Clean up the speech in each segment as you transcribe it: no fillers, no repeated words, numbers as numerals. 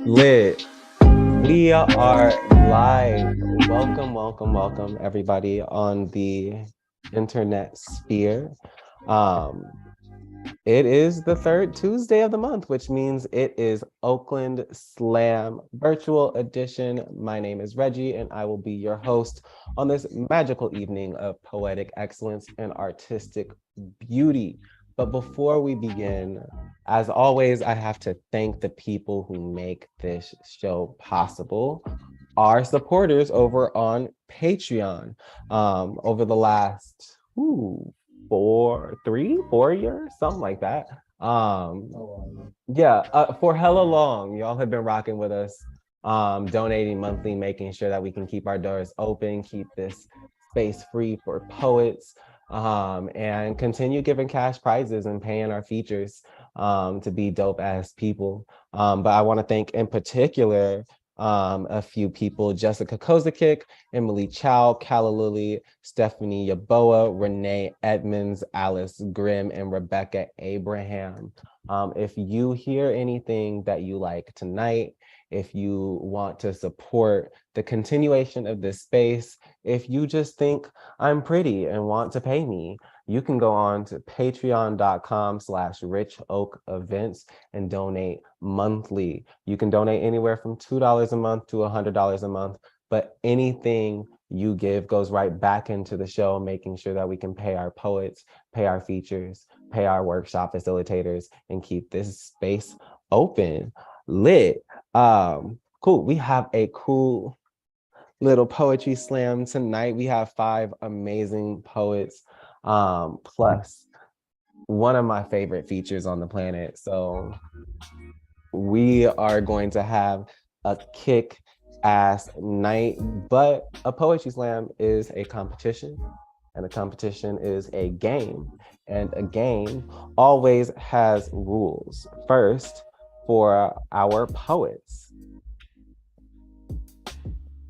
Lit. We are live. Welcome, everybody on the internet sphere. It is the third Tuesday of the month, which means it is Oakland Slam virtual edition. My name is Reggie, and I will be your host on this magical evening of poetic excellence and artistic beauty. But before we begin, as always, I have to thank the people who make this show possible. Our supporters over on Patreon. Over the last 4 years, something like that. For hella long, y'all have been rocking with us, donating monthly, making sure that we can keep our doors open, keep this space free for poets, and continue giving cash prizes and paying our features to be dope ass people. But I want to thank in particular a few people: Jessica Kozakic, Emily Chow, Calla Lilly, Stephanie Yaboa, Renee Edmonds, Alice Grimm, and Rebecca Abraham. If you hear anything that you like tonight, if you want to support the continuation of this space, if you just think I'm pretty and want to pay me, you can go on to patreon.com/RichOak Events and donate monthly. You can donate anywhere from $2 a month to $100 a month, but anything you give goes right back into the show, making sure that we can pay our poets, pay our features, pay our workshop facilitators, and keep this space open. Lit. Cool. We have a cool little poetry slam tonight. We have 5 amazing poets, plus one of my favorite features on the planet. So we are going to have a kick-ass night, but a poetry slam is a competition, and a competition is a game, and a game always has rules. First, for our poets,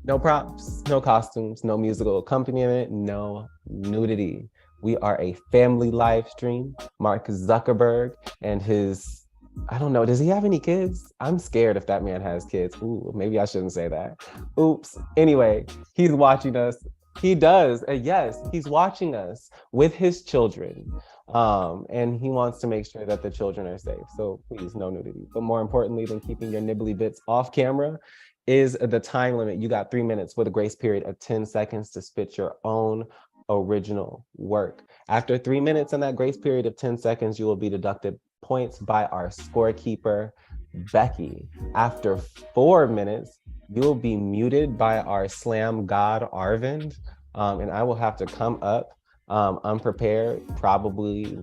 no props, no costumes, no musical accompaniment, no nudity. We are a family live stream. Mark Zuckerberg and his, I don't know, does he have any kids? I'm scared if that man has kids. Ooh, maybe I shouldn't say that. Oops. Anyway, he's watching us. He does. Yes, he's watching us with his children. And he wants to make sure that the children are safe. So please, no nudity. But more importantly than keeping your nibbly bits off camera is the time limit. You got 3 minutes with a grace period of 10 seconds to spit your own original work. After 3 minutes and that grace period of 10 seconds, you will be deducted points by our scorekeeper, Becky. After 4 minutes, you will be muted by our slam god, Arvind. And I will have to come up unprepared, probably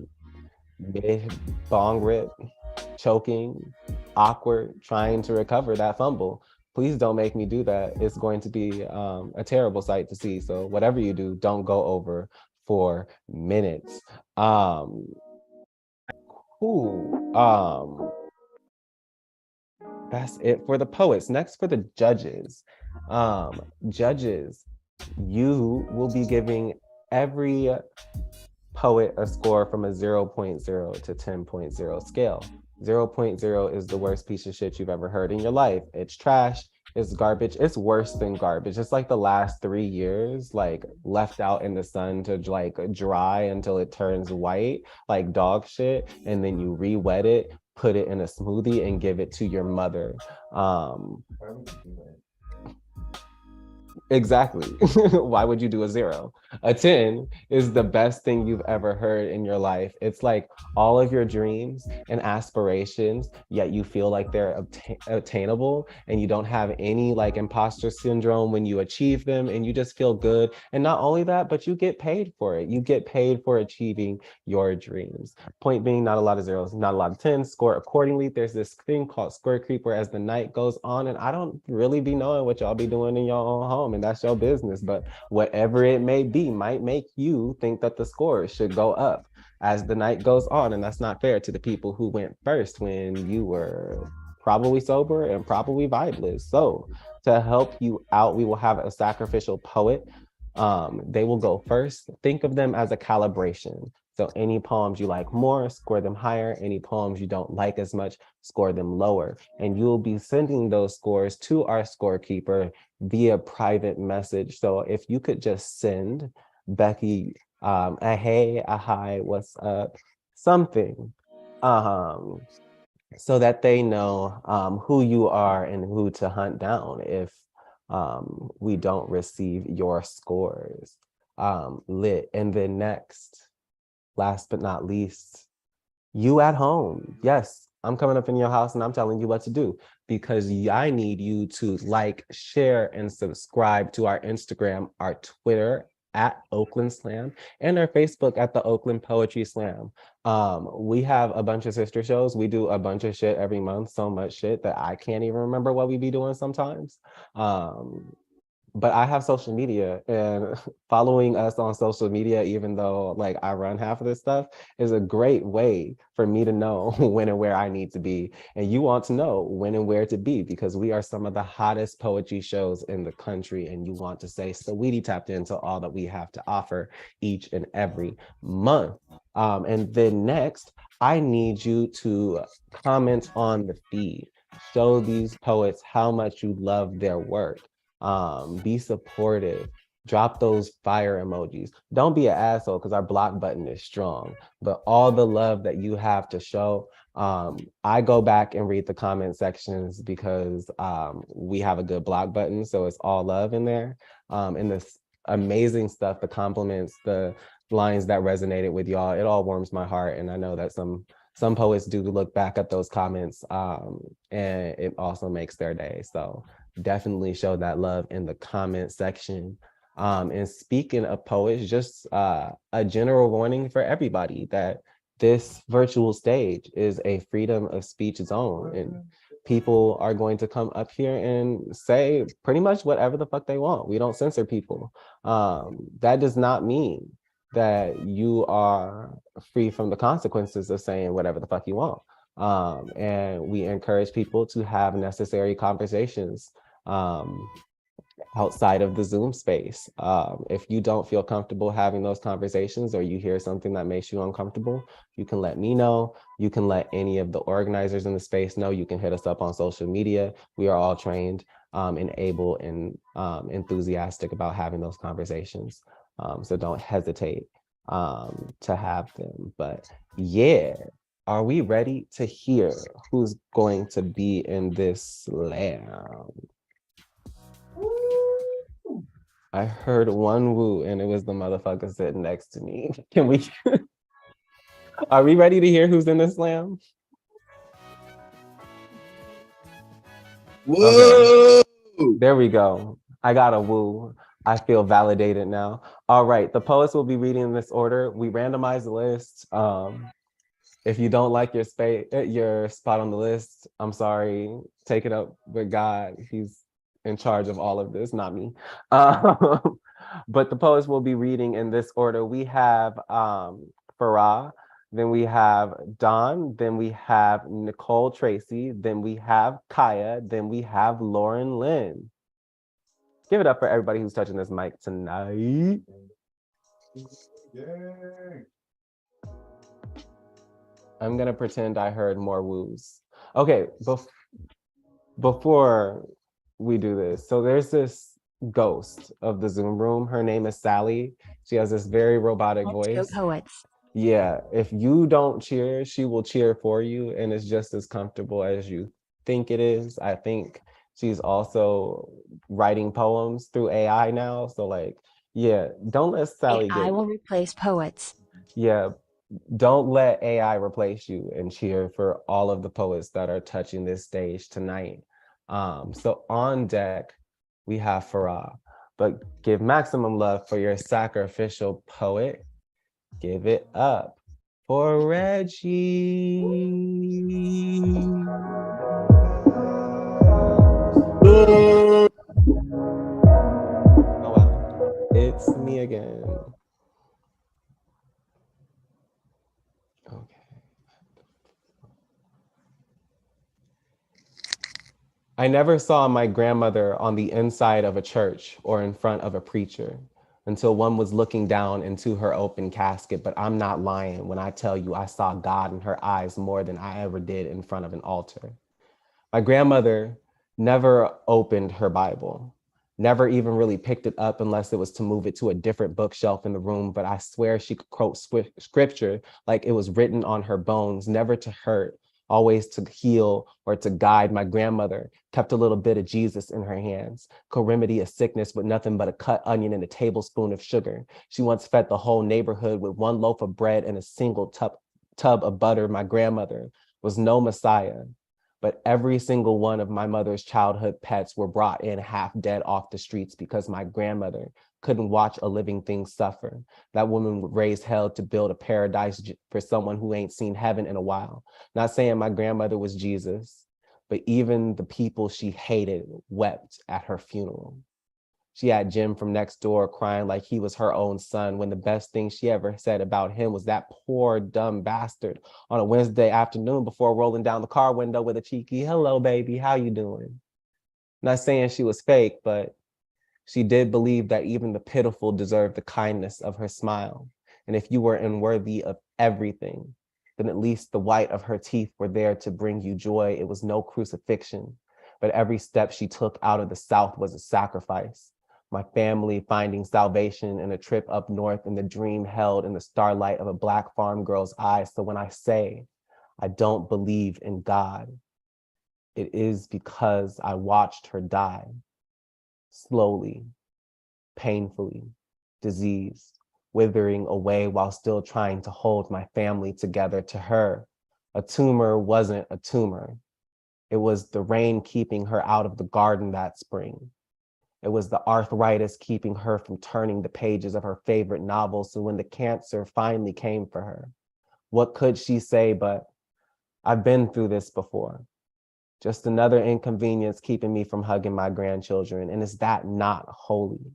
mid bong rip, choking, awkward, trying to recover that fumble. Please don't make me do that. It's going to be a terrible sight to see. So whatever you do, don't go over 4 minutes. Cool. That's it for the poets. Next, for the judges. Judges, you will be giving every poet a score from a 0.0 to 10.0 scale. 0.0 is the worst piece of shit you've ever heard in your life. It's trash, it's garbage, it's worse than garbage. It's like the last 3 years, like left out in the sun to like dry until it turns white, like dog shit, and then you re-wet it, put it in a smoothie, and give it to your mother. Exactly. Why would you do a 0? A 10 is the best thing you've ever heard in your life. It's like all of your dreams and aspirations, yet you feel like they're attainable, and you don't have any like imposter syndrome when you achieve them, and you just feel good. And not only that, but you get paid for it. You get paid for achieving your dreams. Point being, not a lot of 0s, not a lot of 10s. Score accordingly. There's this thing called score creep, where as the night goes on, and I don't really be knowing what y'all be doing in your own home, and that's your business, but whatever it may be might make you think that the score should go up as the night goes on, and that's not fair to the people who went first when you were probably sober and probably vibeless. So to help you out, we will have a sacrificial poet They will go first. Think of them as a calibration. So any poems you like more, score them higher. Any poems you don't like as much, score them lower. And you'll be sending those scores to our scorekeeper via private message. So if you could just send Becky a hey, a hi, what's up, something, so that they know who you are and who to hunt down if we don't receive your scores. Lit. And then next, last but not least, you at home. Yes, I'm coming up in your house and I'm telling you what to do because I need you to like, share, and subscribe to our Instagram, our Twitter at Oakland Slam, and our Facebook at the Oakland Poetry Slam. We have a bunch of sister shows. We do a bunch of shit every month, so much shit that I can't even remember what we be doing sometimes. But I have social media, and following us on social media, even though like I run half of this stuff, is a great way for me to know when and where I need to be. And you want to know when and where to be because we are some of the hottest poetry shows in the country. And you want to say, Saweetie tapped into all that we have to offer each and every month. And then next, I need you to comment on the feed. Show these poets how much you love their work. Be supportive, drop those fire emojis. Don't be an asshole because our block button is strong, but all the love that you have to show. I go back and read the comment sections because we have a good block button, so it's all love in there. And this amazing stuff, the compliments, the lines that resonated with y'all, it all warms my heart. And I know that some poets do look back at those comments and it also makes their day. So definitely show that love in the comment section. And speaking of poets, just a general warning for everybody that this virtual stage is a freedom of speech zone, and people are going to come up here and say pretty much whatever the fuck they want. We don't censor people. That does not mean that you are free from the consequences of saying whatever the fuck you want. And we encourage people to have necessary conversations outside of the Zoom space. If you don't feel comfortable having those conversations or you hear something that makes you uncomfortable, you can let me know. You can let any of the organizers in the space know. You can hit us up on social media. We are all trained and able and enthusiastic about having those conversations. So don't hesitate to have them. But yeah, are we ready to hear who's going to be in this slam? I heard one woo and it was the motherfucker sitting next to me. Can we, are we ready to hear who's in the slam? Whoa! Okay. There we go. I got a woo. I feel validated now. All right, the poets will be reading in this order. We randomize the list. If you don't like your spot on the list, I'm sorry. Take it up with God. He's in charge of all of this, not me. But the poets will be reading in this order. We have Farah, then we have Dawn, then we have Nicole Tracy, then we have Kaya, then we have Lauren Lynn. Give it up for everybody who's touching this mic tonight. I'm gonna pretend I heard more woos. Okay, before we do this, so there's this ghost of the Zoom room. Her name is Sally. She has this very robotic voice. Poets. Yeah, if you don't cheer, she will cheer for you, and it's just as comfortable as you think it is. I think she's also writing poems through AI now. So like, yeah, don't let Sally AI will replace poets. Yeah, don't let AI replace you and cheer for all of the poets that are touching this stage tonight. So on deck, we have Farah, but give maximum love for your sacrificial poet. Give it up for Reggie. Oh wow, it's me again. Okay. I never saw my grandmother on the inside of a church or in front of a preacher. until one was looking down into her open casket. But I'm not lying when I tell you I saw God in her eyes more than I ever did in front of an altar. My grandmother never opened her Bible, never even really picked it up unless it was to move it to a different bookshelf in the room. But I swear she could quote scripture like it was written on her bones, never to hurt, always to heal or to guide. My grandmother kept a little bit of Jesus in her hands, could remedy a sickness with nothing but a cut onion and a tablespoon of sugar. She once fed the whole neighborhood with one loaf of bread and a single tub of butter. My grandmother was no Messiah, but every single one of my mother's childhood pets were brought in half dead off the streets because my grandmother couldn't watch a living thing suffer. That woman would raise hell to build a paradise for someone who ain't seen heaven in a while. Not saying my grandmother was Jesus, but even the people she hated wept at her funeral. She had Jim from next door crying like he was her own son, when the best thing she ever said about him was that poor dumb bastard on a Wednesday afternoon before rolling down the car window with a cheeky, "Hello, baby, how you doing?" Not saying she was fake, but she did believe that even the pitiful deserved the kindness of her smile. And if you were unworthy of everything, then at least the white of her teeth were there to bring you joy. It was no crucifixion, but every step she took out of the South was a sacrifice. My family finding salvation in a trip up north, and the dream held in the starlight of a Black farm girl's eyes. So when I say I don't believe in God, it is because I watched her die slowly, painfully, diseased, withering away while still trying to hold my family together. To her, a tumor wasn't a tumor. It was the rain keeping her out of the garden that spring. It was the arthritis keeping her from turning the pages of her favorite novel. So when the cancer finally came for her, what could she say but, "I've been through this before. Just another inconvenience keeping me from hugging my grandchildren." And is that not holy?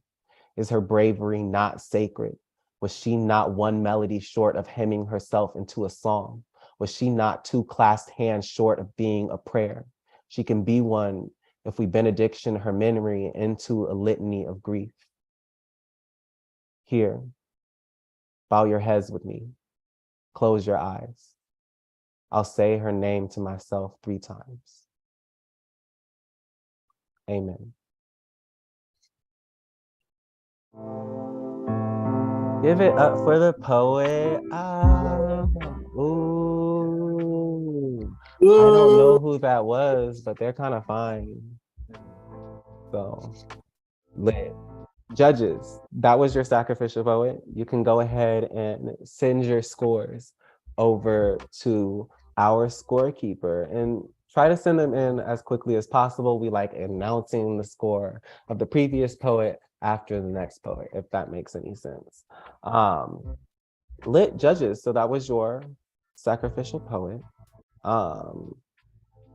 Is her bravery not sacred? Was she not one melody short of hemming herself into a song? Was she not two clasped hands short of being a prayer? She can be one if we benediction her memory into a litany of grief. Here, bow your heads with me. Close your eyes. I'll say her name to myself 3 times. Amen. Give it up for the poet. Ooh. I don't know who that was, but they're kind of fine. So, lit. Judges, that was your sacrificial poet. You can go ahead and send your scores over to our scorekeeper and try to send them in as quickly as possible. We like announcing the score of the previous poet after the next poet, if that makes any sense. Lit judges, so that was your sacrificial poet.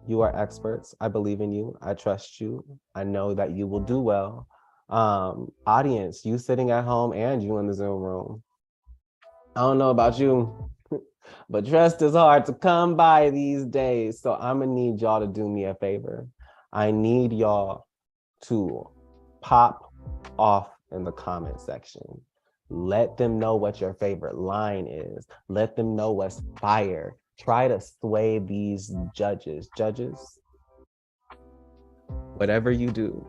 You are experts. I believe in you. I trust you. I know that you will do well. Audience, you sitting at home and you in the Zoom room. I don't know about you, but trust is hard to come by these days. So I'm gonna need y'all to do me a favor. I need y'all to pop off in the comment section. Let them know what your favorite line is. Let them know what's fire. Try to sway these judges. Judges, whatever you do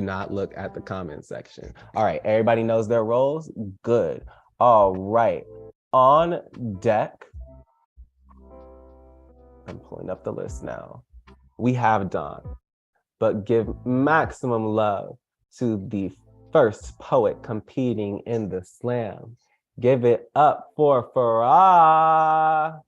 not look at the comment section. All right, everybody knows their roles? Good. All right, on deck, I'm pulling up the list now. We have Dawn, but give maximum love to the first poet competing in the slam. Give it up for Farah.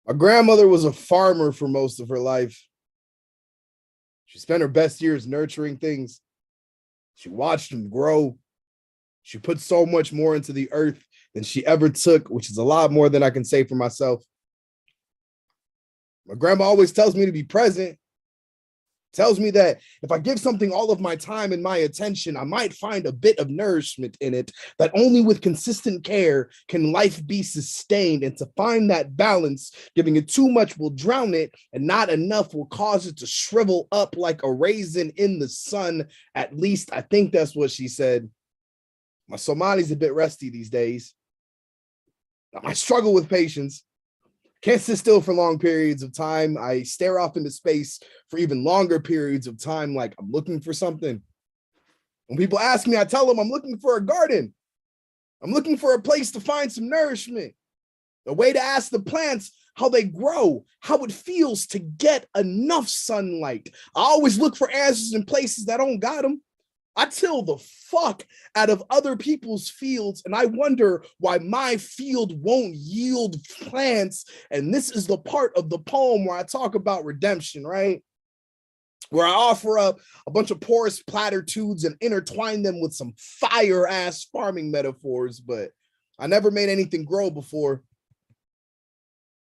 My grandmother was a farmer for most of her life. She spent her best years nurturing things. She watched them grow. She put so much more into the earth than she ever took, which is a lot more than I can say for myself. My grandma always tells me to be present. Tells me that if I give something all of my time and my attention, I might find a bit of nourishment in it, that only with consistent care can life be sustained. And to find that balance, giving it too much will drown it, and not enough will cause it to shrivel up like a raisin in the sun. At least I think that's what she said. My Somali's a bit rusty these days. I struggle with patience. Can't sit still for long periods of time. I stare off into space for even longer periods of time, like I'm looking for something. When people ask me, I tell them I'm looking for a garden. I'm looking for a place to find some nourishment. A way to ask the plants how they grow, how it feels to get enough sunlight. I always look for answers in places that don't got them. I till the fuck out of other people's fields, and I wonder why my field won't yield plants. And this is the part of the poem where I talk about redemption, right? Where I offer up a bunch of porous platitudes and intertwine them with some fire-ass farming metaphors, but I never made anything grow before.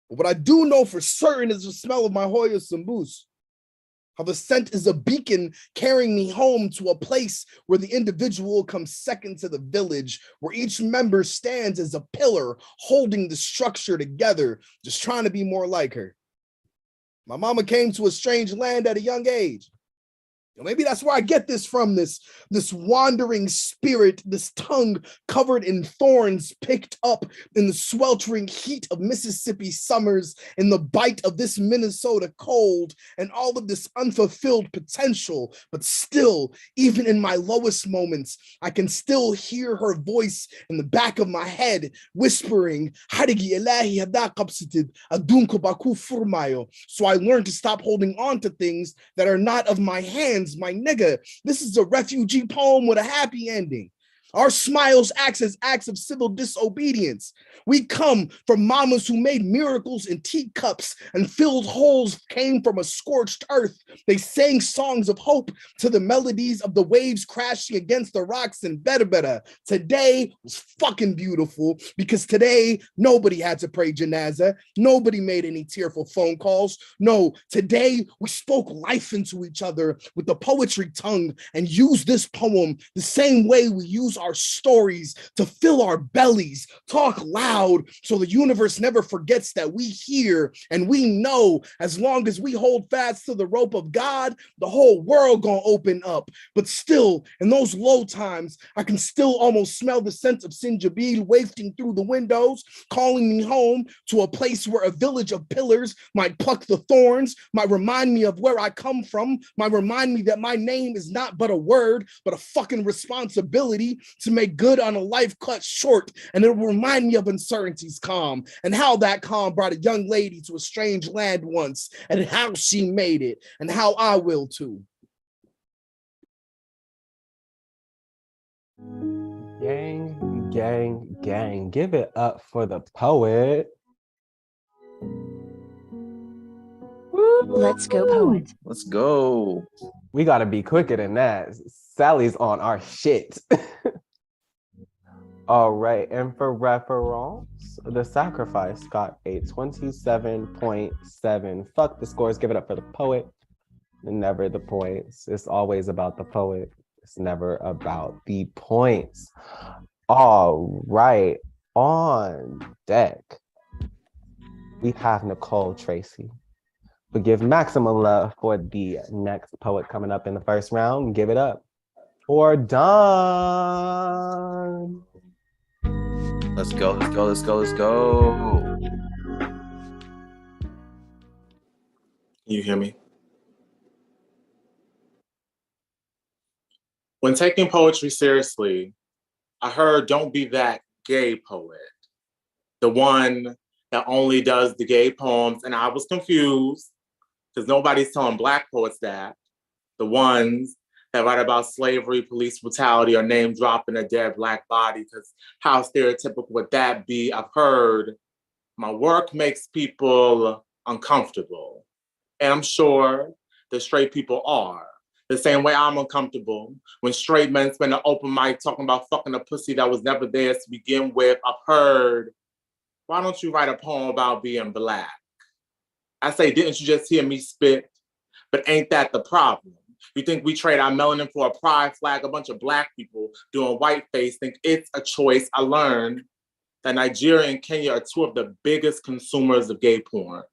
But what I do know for certain is the smell of my Hoya Sambus. How the scent is a beacon carrying me home to a place where the individual comes second to the village, where each member stands as a pillar holding the structure together, just trying to be more like her. My mama came to a strange land at a young age. Maybe that's where I get this from, this wandering spirit, this tongue covered in thorns picked up in the sweltering heat of Mississippi summers, in the bite of this Minnesota cold, and all of this unfulfilled potential. But still, even in my lowest moments, I can still hear her voice in the back of my head whispering, "Harigi Elahi hada qabsatid, adunko baku furmayo." So I learned to stop holding on to things that are not of my hands. My nigga, this is a refugee poem with a happy ending. Our smiles act as acts of civil disobedience. We come from mamas who made miracles in teacups and filled holes came from a scorched earth. They sang songs of hope to the melodies of the waves crashing against the rocks in Berbera. Today was fucking beautiful because today nobody had to pray janaza. Nobody made any tearful phone calls. No, today we spoke life into each other with the poetry tongue and used this poem the same way we use our stories to fill our bellies, talk loud so the universe never forgets that we hear and we know as long as we hold fast to the rope of God, the whole world gonna open up. But still, in those low times, I can still almost smell the scent of Sinjabil wafting through the windows, calling me home to a place where a village of pillars might pluck the thorns, might remind me of where I come from, might remind me that my name is not but a word, but a fucking responsibility to make good on a life cut short. And it will remind me of uncertainty's calm and how that calm brought a young lady to a strange land once and how she made it and how I will too. Gang, gang, gang. Give it up for the poet. Let's go, poet. Let's go. We got to be quicker than that. Sally's on our shit. All right, and for reference, The Sacrifice got a 27.7. Fuck the scores, give it up for the poet. Never the points. It's always about the poet. It's never about the points. All right, on deck, we have Nicole Tracy. We give maximum love for the next poet coming up in the first round. Give it up for Dawn. Let's go, let's go, let's go, let's go. Can you hear me? When taking poetry seriously, I heard don't be that gay poet, the one that only does the gay poems, and I was confused because nobody's telling Black poets that. The ones that write about slavery, police brutality, or name dropping a dead Black body, because how stereotypical would that be? I've heard my work makes people uncomfortable. And I'm sure the straight people are. The same way I'm uncomfortable when straight men spend an open mic talking about fucking a pussy that was never theirs to begin with. I've heard, why don't you write a poem about being Black? I say, didn't you just hear me spit? But ain't that the problem? You think we trade our melanin for a pride flag? A bunch of Black people doing whiteface think it's a choice. I learned that Nigeria and Kenya are two of the biggest consumers of gay porn.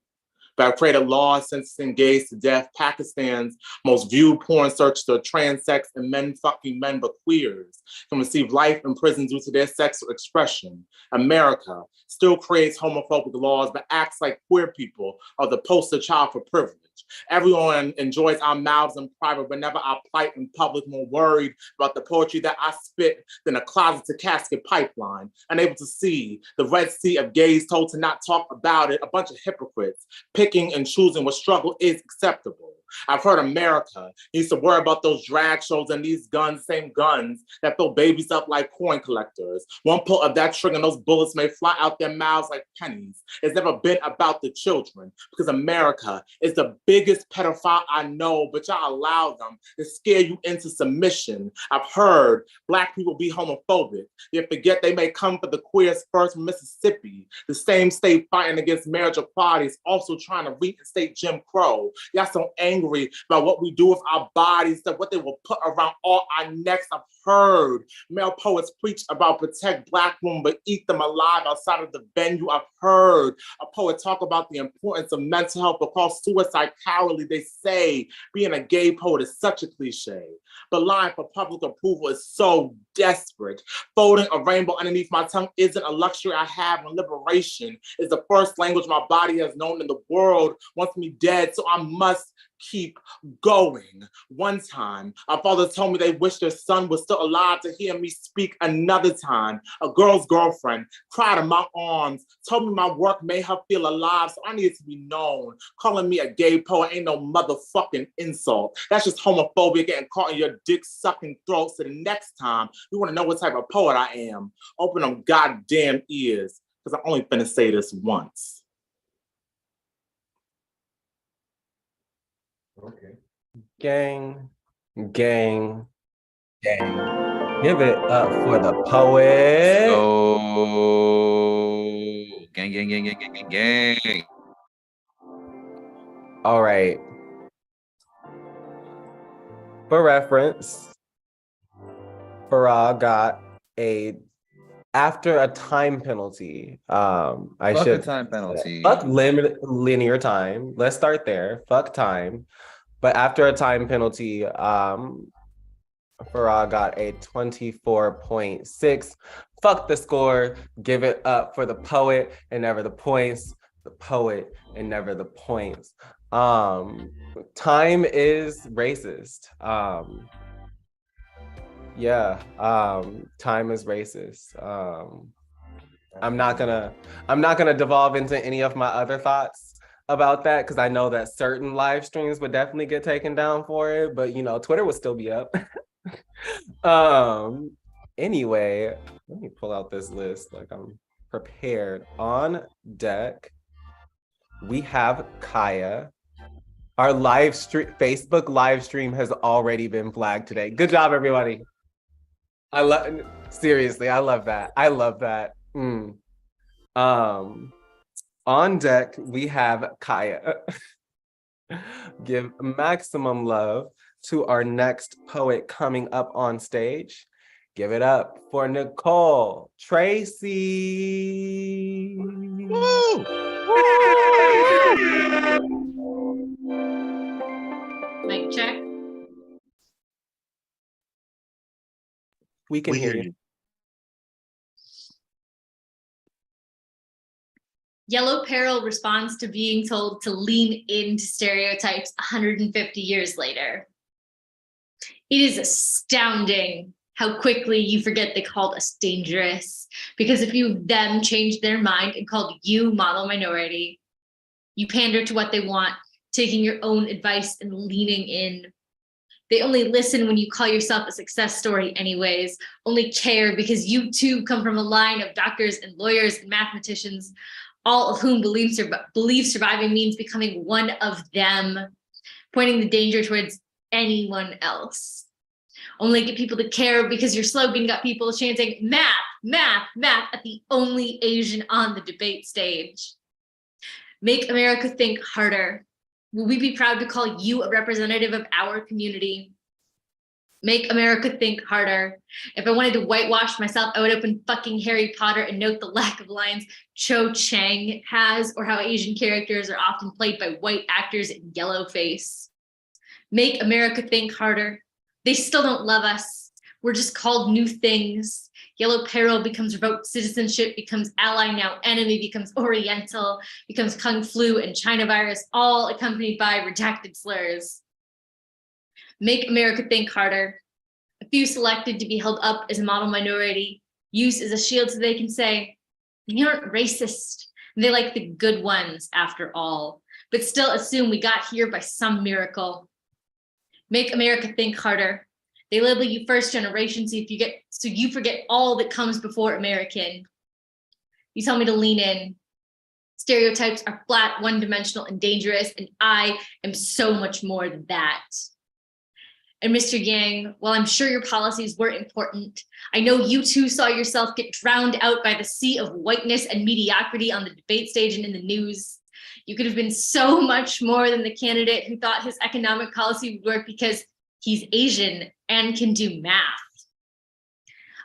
But I've created laws sentencing gays to death. Pakistan's most viewed porn searches are transsex and men fucking men, but queers can receive life in prison due to their sexual expression. America still creates homophobic laws, but acts like queer people are the poster child for privilege. Everyone enjoys our mouths in private, but never our plight in public. More worried about the poetry that I spit than a closet to casket pipeline. Unable to see the red sea of gays told to not talk about it. A bunch of hypocrites picking and choosing what struggle is acceptable. I've heard America needs to worry about those drag shows and these guns, same guns that fill babies up like coin collectors. One pull of that trigger and those bullets may fly out their mouths like pennies. It's never been about the children because America is the biggest pedophile I know, but y'all allow them to scare you into submission. I've heard Black people be homophobic, yet forget they may come for the queers first from Mississippi. The same state fighting against marriage equality is also trying to reinstate Jim Crow. Y'all so angry about what we do with our bodies, that what they will put around all our necks. I've heard male poets preach about protect Black women, but eat them alive outside of the venue. I've heard a poet talk about the importance of mental health, but call suicide cowardly. They say being a gay poet is such a cliche, but lying for public approval is so desperate. Folding a rainbow underneath my tongue isn't a luxury I have when liberation is the first language my body has known, and the world wants me dead, so I must keep going. One time, our father told me they wish their son was still alive to hear me speak. Another time, a girl's girlfriend cried in my arms, told me my work made her feel alive, so I needed to be known. Calling me a gay poet ain't no motherfucking insult. That's just homophobia getting caught in your dick-sucking throat. So the next time you want to know what type of poet I am, open them goddamn ears, because I'm only finna say this once. Okay. Gang, gang, gang. Give it up for the poet. Oh, gang, gang, gang, gang, gang, gang, gang. All right. For reference, Farah got after a time penalty. Fuck a time penalty. Fuck linear time. Let's start there. Fuck time. But after a time penalty, Farah got a 24.6. Fuck the score. Give it up for the poet and never the points. The poet and never the points. Time is racist. Time is racist. I'm not gonna devolve into any of my other thoughts about that, because I know that certain live streams would definitely get taken down for it, but Twitter would still be up. Anyway, let me pull out this list like I'm prepared. On deck, we have Kaya. Our Facebook live stream has already been flagged today. Good job, everybody. Seriously, I love that. I love that. On deck, we have Kaya. Give maximum love to our next poet coming up on stage. Give it up for Nicole Tracy. Woo! Mic check. We can hear you. Yellow Peril responds to being told to lean into stereotypes 150 years later. It is astounding how quickly you forget they called us dangerous, because if you them changed their mind and called you model minority, you pander to what they want, taking your own advice and leaning in. They only listen when you call yourself a success story anyways, only care because you too come from a line of doctors and lawyers and mathematicians, all of whom believe surviving means becoming one of them, pointing the danger towards anyone else. Only get people to care because your slogan got people chanting math, math, math at the only Asian on the debate stage. Make America think harder. Will we be proud to call you a representative of our community? Make America think harder. If I wanted to whitewash myself, I would open fucking Harry Potter and note the lack of lines Cho Chang has, or how Asian characters are often played by white actors in yellow face. Make America think harder. They still don't love us. We're just called new things. Yellow peril becomes revoked citizenship, becomes ally, now enemy, becomes oriental, becomes kung flu and China virus, all accompanied by redacted slurs. Make America think harder. A few selected to be held up as a model minority, used as a shield so they can say, they aren't racist. They like the good ones after all, but still assume we got here by some miracle. Make America think harder. They label you first generation so you forget all that comes before American. You tell me to lean in. Stereotypes are flat, one-dimensional, and dangerous, and I am so much more than that. And Mr. Yang, while I'm sure your policies were important, I know you too saw yourself get drowned out by the sea of whiteness and mediocrity on the debate stage and in the news. You could have been so much more than the candidate who thought his economic policy would work because he's Asian and can do math.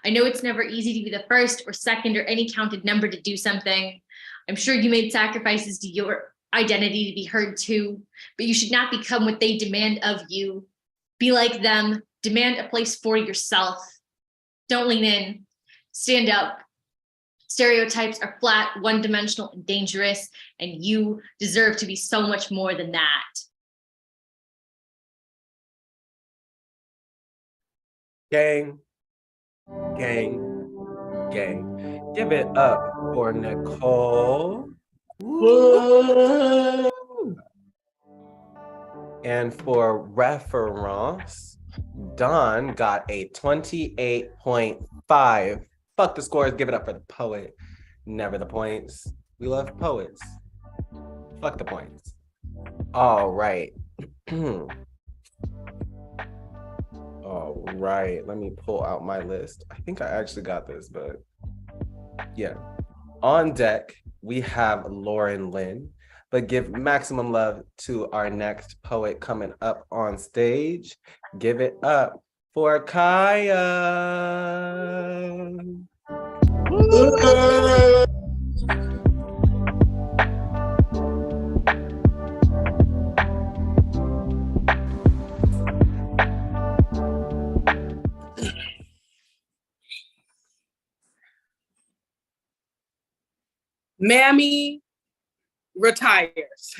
I know it's never easy to be the first or second or any counted number to do something. I'm sure you made sacrifices to your identity to be heard too, but you should not become what they demand of you. Be like them, demand a place for yourself. Don't lean in, stand up. Stereotypes are flat, one-dimensional, and dangerous, and you deserve to be so much more than that. Gang, gang, gang. Give it up for Nicole. Woo. And for reference, Don got a 28.5. Fuck the scores, give it up for the poet. Never the points. We love poets. Fuck the points. All right. All right, let me pull out my list. I think I actually got this, but yeah. On deck, we have Lauren Lynn, but give maximum love to our next poet coming up on stage. Give it up for Kaya. Mammy retires.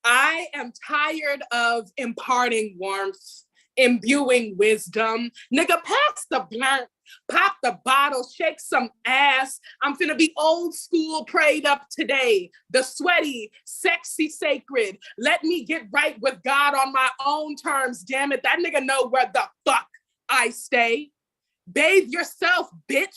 I am tired of imparting warmth, imbuing wisdom. Nigga, pass the blunt, pop the bottle, shake some ass. I'm finna be old school, prayed up today. The sweaty, sexy, sacred. Let me get right with God on my own terms, damn it. That nigga know where the fuck I stay. Bathe yourself, bitch.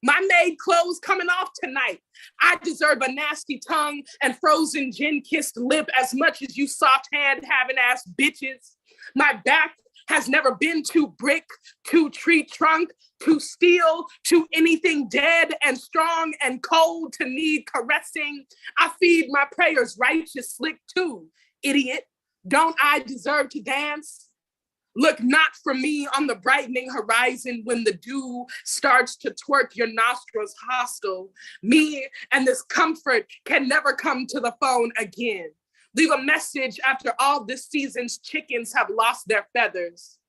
My maid clothes coming off tonight. I deserve a nasty tongue and frozen gin-kissed lip as much as you soft-hand having ass bitches. My back has never been too brick, too tree trunk, too steel, too anything dead and strong and cold to need caressing. I feed my prayers righteous slick too, idiot. Don't I deserve to dance? Look not for me on the brightening horizon when the dew starts to twerk your nostrils hostile. Me and this comfort can never come to the phone again. Leave a message after all this season's chickens have lost their feathers.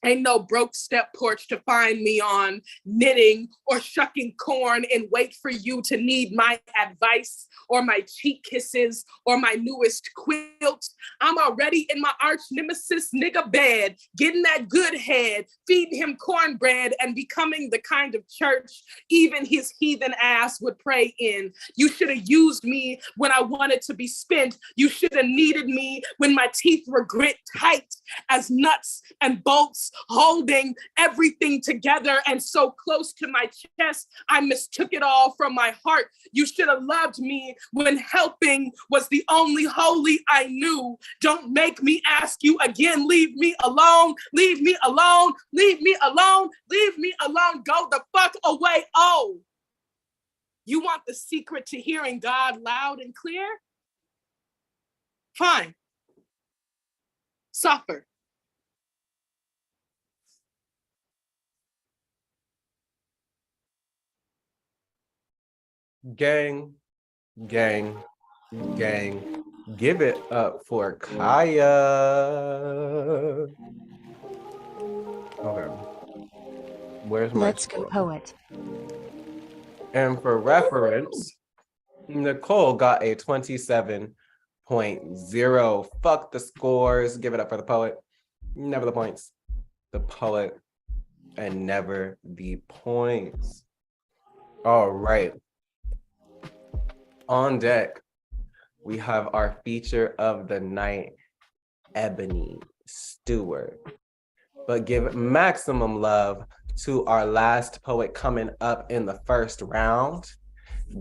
Ain't no broke step porch to find me on, knitting or shucking corn and wait for you to need my advice or my cheek kisses or my newest quilt. I'm already in my arch nemesis nigga bed, getting that good head, feeding him cornbread and becoming the kind of church even his heathen ass would pray in. You should have used me when I wanted to be spent. You should have needed me when my teeth were grit tight as nuts and bolts, holding everything together and so close to my chest, I mistook it all from my heart. You should have loved me when helping was the only holy I knew. Don't make me ask you again. Leave me alone. Leave me alone. Leave me alone. Leave me alone. Go the fuck away. Oh, you want the secret to hearing God loud and clear? Fine. Suffer. Gang, gang, gang. Give it up for Kaya. Okay. Where's my Let's go, poet. And for reference, Nicole got a 27.0. Fuck the scores. Give it up for the poet. Never the points. The poet and never the points. All right. On deck, we have our feature of the night, Ebony Stewart. But give maximum love to our last poet coming up in the first round.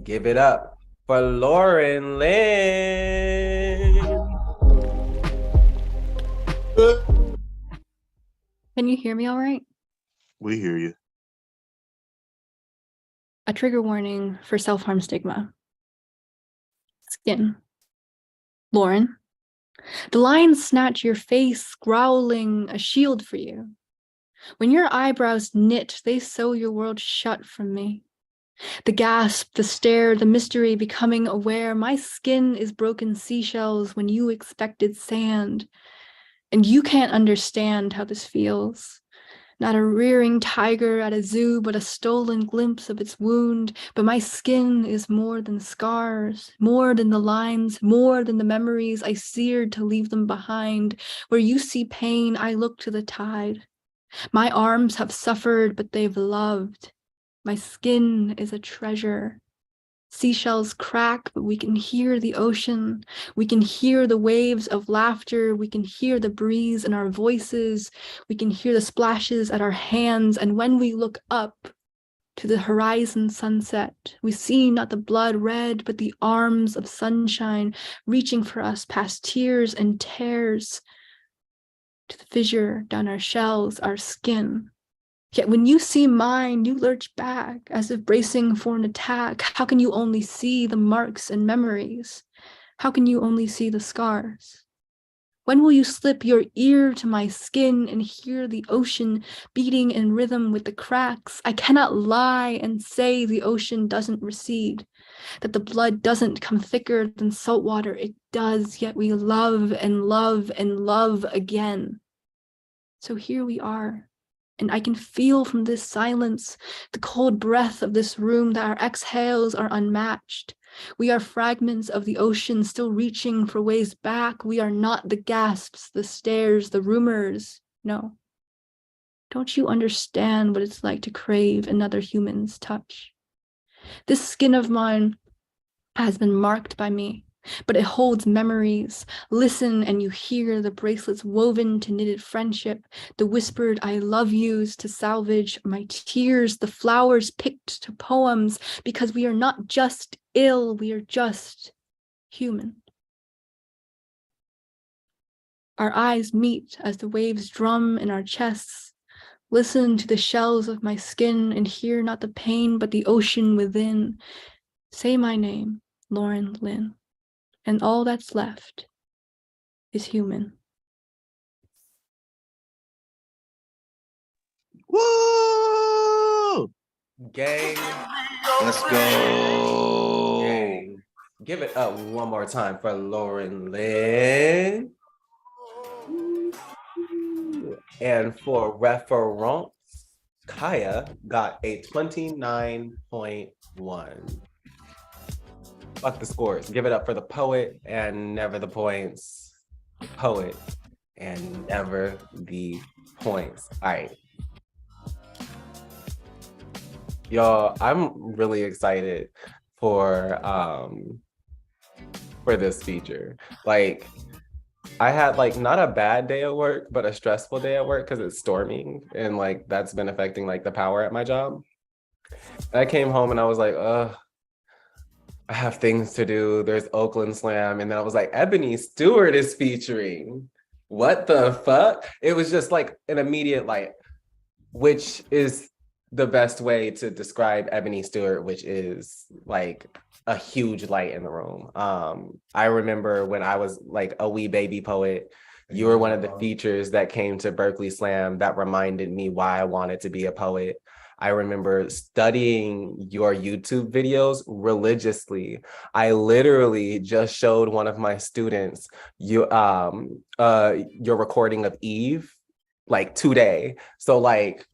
Give it up for Lauren Lynn. Can you hear me all right? We hear you. A trigger warning for self-harm stigma. Skin. Lauren. The lions snatch your face, growling a shield for you. When your eyebrows knit, they sew your world shut from me. The gasp, the stare, the mystery, becoming aware. My skin is broken seashells when you expected sand. And you can't understand how this feels. Not a rearing tiger at a zoo, but a stolen glimpse of its wound. But my skin is more than scars, more than the lines, more than the memories I seared to leave them behind. Where you see pain, I look to the tide. My arms have suffered, but they've loved. My skin is a treasure. Seashells crack, but we can hear the ocean. We can hear the waves of laughter. We can hear the breeze in our voices. We can hear the splashes at our hands. And when we look up to the horizon sunset, we see not the blood red, but the arms of sunshine reaching for us past tears and tears to the fissure down our shells, our skin. Yet when you see mine, you lurch back as if bracing for an attack. How can you only see the marks and memories? How can you only see the scars? When will you slip your ear to my skin and hear the ocean beating in rhythm with the cracks? I cannot lie and say the ocean doesn't recede, that the blood doesn't come thicker than salt water. It does, yet we love and love and love again. So here we are. And I can feel from this silence, the cold breath of this room, that our exhales are unmatched. We are fragments of the ocean still reaching for ways back. We are not the gasps, the stares, the rumors. No. Don't you understand what it's like to crave another human's touch? This skin of mine has been marked by me, but it holds memories. Listen and you hear the bracelets woven to knitted friendship, the whispered I love yous to salvage my tears, the flowers picked to poems, because we are not just ill, we are just human. Our eyes meet as the waves drum in our chests. Listen to the shells of my skin and hear not the pain, but the ocean within. Say my name, Lauren Lynn. And all that's left is human. Woo! Gang. Let's go. Gang. Give it up one more time for Lauren Lynn. And for reference, Kaya got a 29.1. Fuck the scores. Give it up for the poet and never the points. Poet and never the points. All right. Y'all, I'm really excited for this feature. Like, I had like not a bad day at work, but a stressful day at work because it's storming, and like that's been affecting like the power at my job. And I came home and I was like, ugh, I have things to do. There's Oakland Slam. And then I was like, Ebony Stewart is featuring. What the fuck? It was just like an immediate like, which is the best way to describe Ebony Stewart, which is like a huge light in the room. I remember when I was like a wee baby poet, you were one of the features that came to Berkeley Slam that reminded me why I wanted to be a poet. I remember studying your YouTube videos religiously. I literally just showed one of my students your recording of Eve like today. So like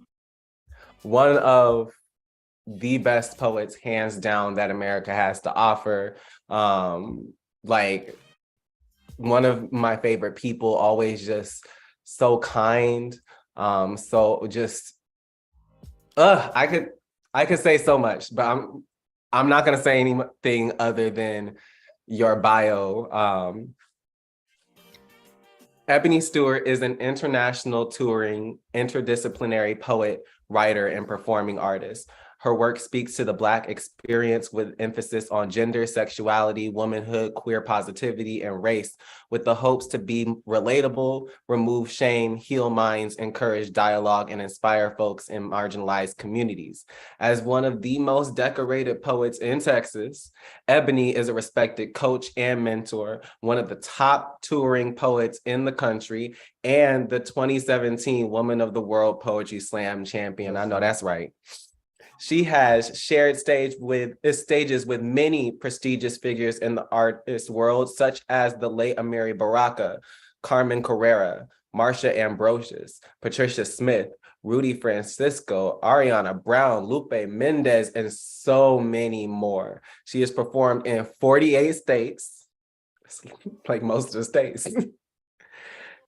one of the best poets hands down that America has to offer. Like one of my favorite people, always just so kind. So just I could say so much, but I'm not gonna say anything other than your bio. Ebony Stewart is an international touring, interdisciplinary poet, writer, and performing artist. Her work speaks to the Black experience with emphasis on gender, sexuality, womanhood, queer positivity, and race, with the hopes to be relatable, remove shame, heal minds, encourage dialogue, and inspire folks in marginalized communities. As one of the most decorated poets in Texas, Ebony is a respected coach and mentor, one of the top touring poets in the country, and the 2017 Woman of the World Poetry Slam champion. I know that's right. She has shared stages with many prestigious figures in the artist world, such as the late-Amiri Baraka, Carmen Carerra, Marsha Ambrosius, Patricia Smith, Rudy Francisco, Ariana Brown, Lupe Mendez, and so many more. She has performed in 48 states, like most of the states,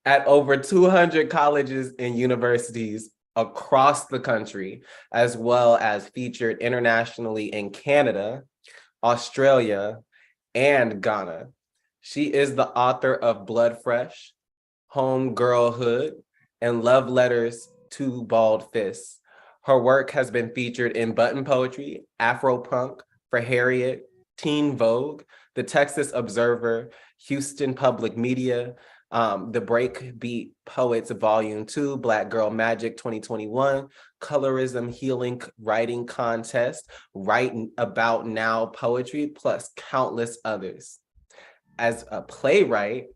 at over 200 colleges and universities across the country, as well as featured internationally in Canada, Australia, and Ghana. She is the author of Blood Fresh, Home Girlhood, and Love Letters to Bald Fists. Her work has been featured in Button Poetry, Afropunk, For Harriet, Teen Vogue, The Texas Observer, Houston Public Media, the Breakbeat Poets Volume 2, Black Girl Magic 2021, Colorism Healing Writing Contest, Writing About Now Poetry, plus countless others. As a playwright,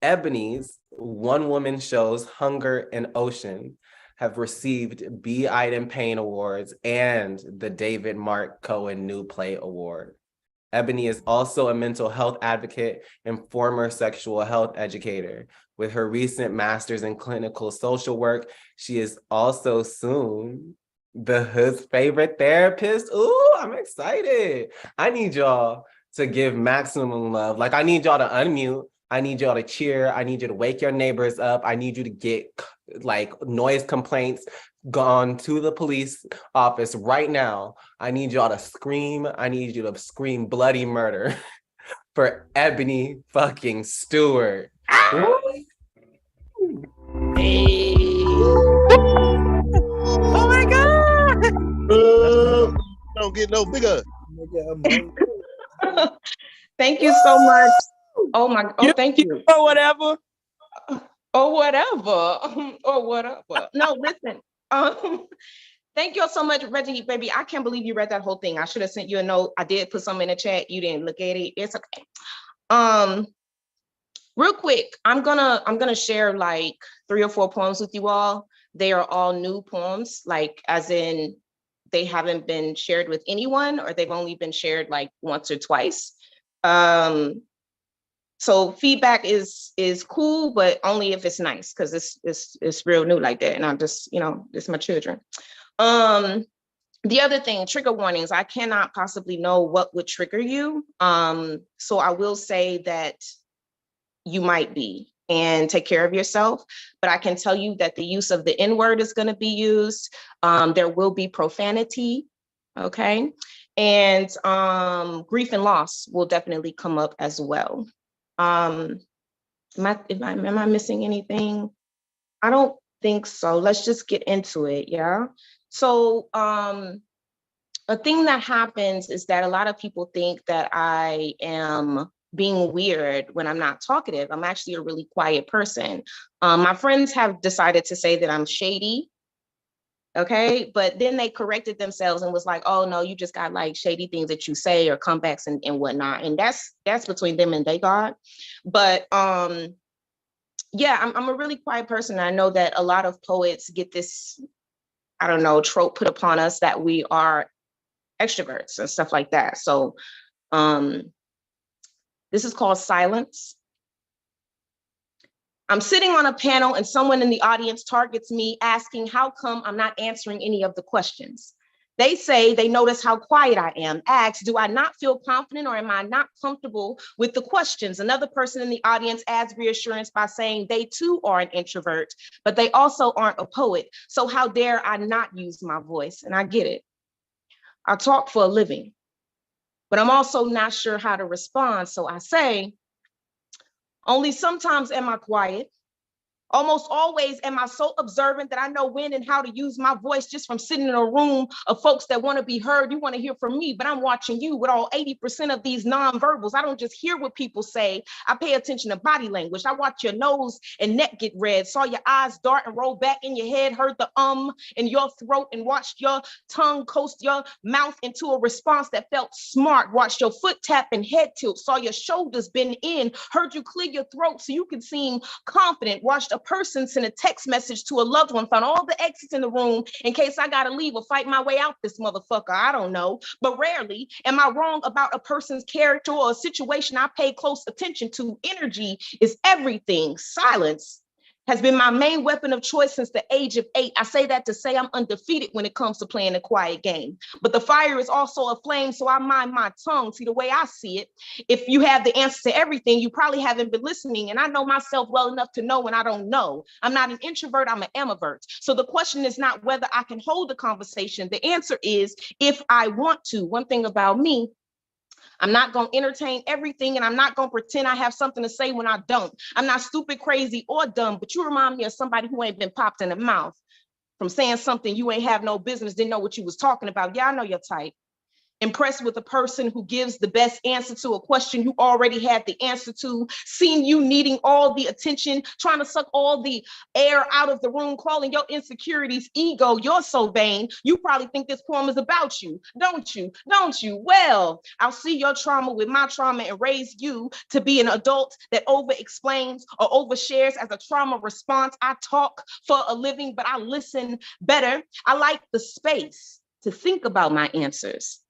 Ebony's one-woman shows Hunger and Ocean have received B. Iden Payne Awards and the David Mark Cohen New Play Award. Ebony is also a mental health advocate and former sexual health educator. With her recent master's in clinical social work, she is also soon the Hood's favorite therapist. Ooh, I'm excited. I need y'all to give maximum love. Like, I need y'all to unmute. I need y'all to cheer. I need you to wake your neighbors up. I need you to get like noise complaints gone to the police office right now. I need y'all to scream. I need you to scream bloody murder for Ebony fucking Stewart. Hey. Oh my God. Don't get no bigger. Thank you so much. Oh my, oh, thank you. Or whatever. Or whatever. Or whatever. No, listen. Thank you all so much, Reggie, baby. I can't believe you read that whole thing. I should have sent you a note. I did put some in the chat. You didn't look at it. It's okay. Real quick, I'm gonna share like 3 or 4 poems with you all. They are all new poems, like as in they haven't been shared with anyone, or they've only been shared like once or twice. So feedback is cool, but only if it's nice, because it's real new like that. And I'm just, you know, it's my children. The other thing, trigger warnings. I cannot possibly know what would trigger you. So I will say that you might be, and take care of yourself. But I can tell you that the use of the N-word is going to be used. There will be profanity, okay? And grief and loss will definitely come up as well. Am I missing anything? I don't think so. Let's just get into it, yeah? So a thing that happens is that a lot of people think that I am being weird when I'm not talkative. I'm actually a really quiet person. My friends have decided to say that I'm shady. Okay, but then they corrected themselves and was like, oh no, you just got like shady things that you say or comebacks and whatnot. And that's between them and they God. But yeah, I'm a really quiet person. I know that a lot of poets get this, I don't know, trope put upon us that we are extroverts and stuff like that. So this is called silence. I'm sitting on a panel and someone in the audience targets me asking how come I'm not answering any of the questions. They say they notice how quiet I am. Asks, do I not feel confident or am I not comfortable with the questions? Another person in the audience adds reassurance by saying they too are an introvert, but they also aren't a poet. So how dare I not use my voice? And I get it. I talk for a living, but I'm also not sure how to respond. So I say, only sometimes am I quiet. Almost always am I so observant that I know when and how to use my voice just from sitting in a room of folks that want to be heard. You want to hear from me, but I'm watching you with all 80% of these nonverbals. I don't just hear what people say. I pay attention to body language. I watch your nose and neck get red, saw your eyes dart and roll back in your head, heard the in your throat and watched your tongue coast your mouth into a response that felt smart, watched your foot tap and head tilt, saw your shoulders bend in, heard you clear your throat so you could seem confident, watched a person send a text message to a loved one, found all the exits in the room in case I gotta leave or fight my way out this motherfucker. I don't know. But rarely am I wrong about a person's character or a situation I pay close attention to. Energy is everything. Silence has been my main weapon of choice since the age of 8. I say that to say I'm undefeated when it comes to playing a quiet game. But the fire is also a flame, so I mind my tongue. See, the way I see it, if you have the answer to everything, you probably haven't been listening. And I know myself well enough to know when I don't know. I'm not an introvert, I'm an ambivert. So the question is not whether I can hold a conversation. The answer is if I want to. One thing about me, I'm not going to entertain everything, and I'm not going to pretend I have something to say when I don't. I'm not stupid, crazy, or dumb, but you remind me of somebody who ain't been popped in the mouth from saying something you ain't have no business, didn't know what you was talking about. Yeah, I know your type. Impressed with a person who gives the best answer to a question you already had the answer to, seeing you needing all the attention, trying to suck all the air out of the room, calling your insecurities ego. You're so vain. You probably think this poem is about you, don't you? Don't you? Well, I'll see your trauma with my trauma and raise you to be an adult that over-explains or overshares as a trauma response. I talk for a living, but I listen better. I like the space to think about my answers.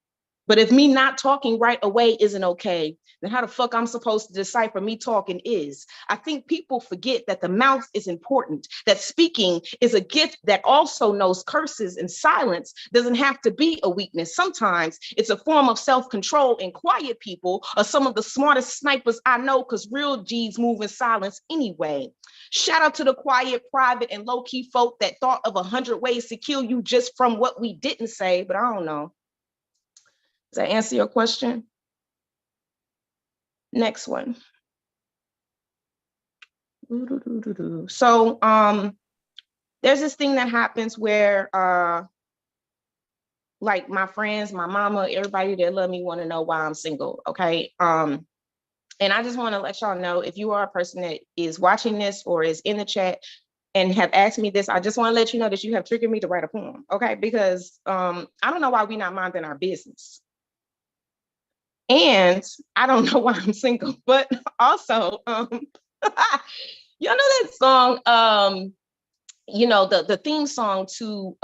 But if me not talking right away isn't okay, then how the fuck I'm supposed to decipher me talking is? I think people forget that the mouth is important, that speaking is a gift that also knows curses, and silence doesn't have to be a weakness. Sometimes it's a form of self-control, and quiet people are some of the smartest snipers I know, because real G's move in silence anyway. Shout out to the quiet, private, and low-key folk that thought of 100 ways to kill you just from what we didn't say, but I don't know. Does that answer your question? Next one. So there's this thing that happens where like my friends, my mama, everybody that love me want to know why I'm single, okay? And I just want to let y'all know, if you are a person that is watching this or is in the chat and have asked me this, I just want to let you know that you have triggered me to write a poem, okay? Because I don't know why we not minding our business. And I don't know why I'm single, but also, you know that song, you know, the theme song to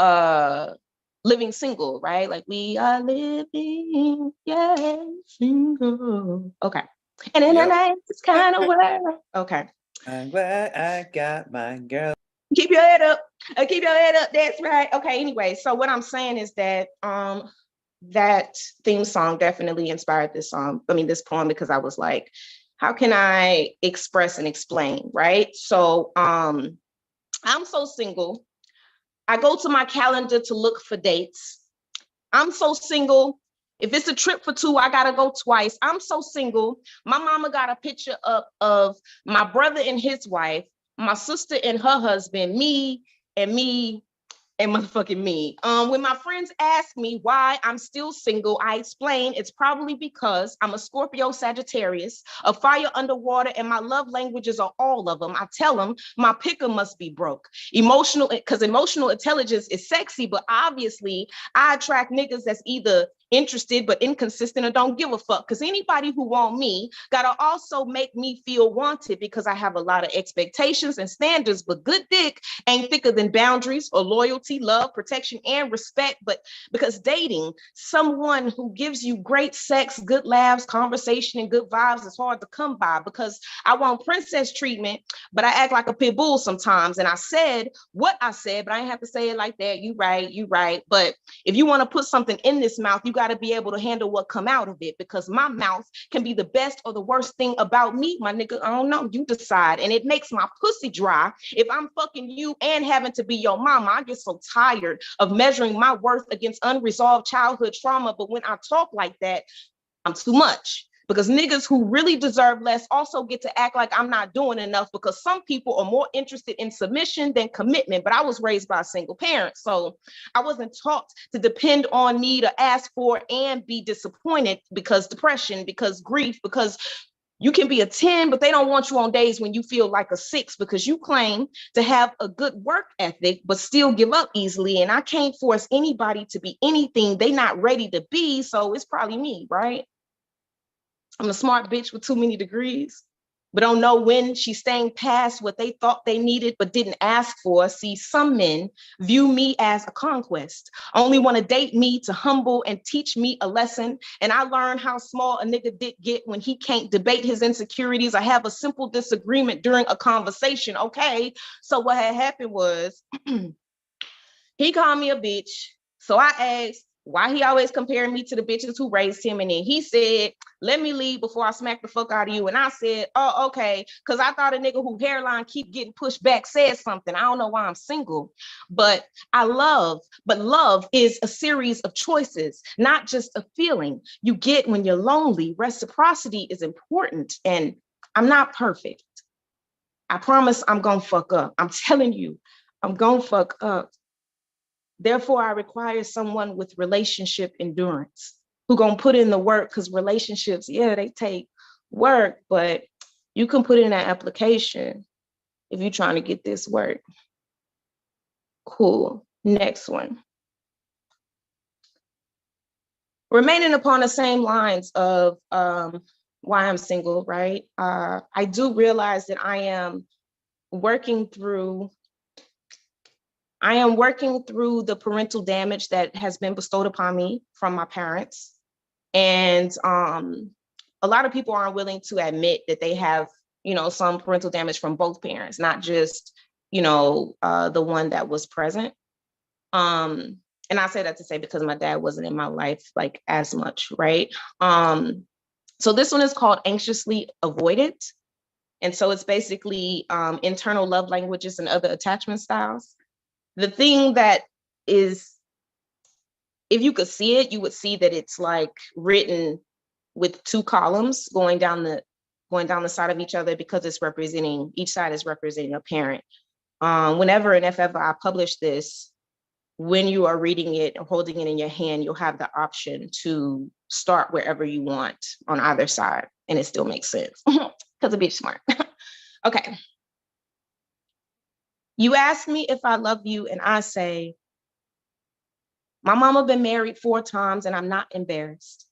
Living Single, right? Like, we are living, yeah, single. Okay. And in a nice kind of world. Okay. I'm glad I got my girl. Keep your head up. Keep your head up. That's right. Okay. Anyway, so what I'm saying is that that theme song definitely inspired this poem, because I was like, how can I express and explain, right? So I'm so single. I go to my calendar to look for dates. I'm so single. If it's a trip for 2, I gotta go twice. I'm so single. My mama got a picture up of my brother and his wife, my sister and her husband, me, and and motherfucking me. When my friends ask me why I'm still single, I explain it's probably because I'm a Scorpio Sagittarius, a fire underwater, and my love languages are all of them. I tell them my picker must be broke. Because emotional intelligence is sexy, but obviously I attract niggas that's either interested but inconsistent or don't give a fuck. Because anybody who want me gotta also make me feel wanted, because I have a lot of expectations and standards, but good dick ain't thicker than boundaries or loyalty, love, protection, and respect. But because dating someone who gives you great sex, good laughs, conversation, and good vibes is hard to come by, because I want princess treatment, but I act like a pit bull sometimes. And I said what I said, but I didn't have to say it like that. You right. But if you want to put something in this mouth, you got to be able to handle what come out of it, because my mouth can be the best or the worst thing about me, my nigga. I don't know, you decide. And it makes my pussy dry if I'm fucking you and having to be your mama. I get so tired of measuring my worth against unresolved childhood trauma, but when I talk like that, I'm too much. Because niggas who really deserve less also get to act like I'm not doing enough, because some people are more interested in submission than commitment. But I was raised by a single parent, so I wasn't taught to depend on, need, or ask for and be disappointed, because depression, because grief, because you can be a 10, but they don't want you on days when you feel like a 6, because you claim to have a good work ethic, but still give up easily. And I can't force anybody to be anything they not ready to be, so it's probably me, right? I'm a smart bitch with too many degrees, but don't know when she's staying past what they thought they needed but didn't ask for. See, some men view me as a conquest, only want to date me to humble and teach me a lesson. And I learned how small a nigga dick get when he can't debate his insecurities or have a simple disagreement during a conversation. Okay, so what had happened was he called me a bitch. So I asked why he always comparing me to the bitches who raised him. And then he said, let me leave before I smack the fuck out of you. And I said, oh, okay. Because I thought a nigga who hairline keep getting pushed back said something. I don't know why I'm single, but love is a series of choices, not just a feeling you get when you're lonely. Reciprocity is important. And I'm not perfect. I promise I'm gonna fuck up. I'm telling you, I'm gonna fuck up. Therefore, I require someone with relationship endurance who gonna put in the work, because relationships, yeah, they take work, but you can put in an application if you're trying to get this work. Cool. Next one. Remaining upon the same lines of why I'm single, right? I do realize that I am working through the parental damage that has been bestowed upon me from my parents. And a lot of people aren't willing to admit that they have, some parental damage from both parents, not just, the one that was present. And I say that to say because my dad wasn't in my life like as much, right? So this one is called Anxiously Avoidant. And so it's basically internal love languages and other attachment styles. The thing that is, if you could see it, you would see that it's like written with 2 columns going down the side of each other, because each side is representing a parent. Whenever and if ever I publish this, when you are reading it or holding it in your hand, you'll have the option to start wherever you want on either side, and it still makes sense because a bitch smart. Okay. You ask me if I love you, and I say, my mama been married 4 times and I'm not embarrassed.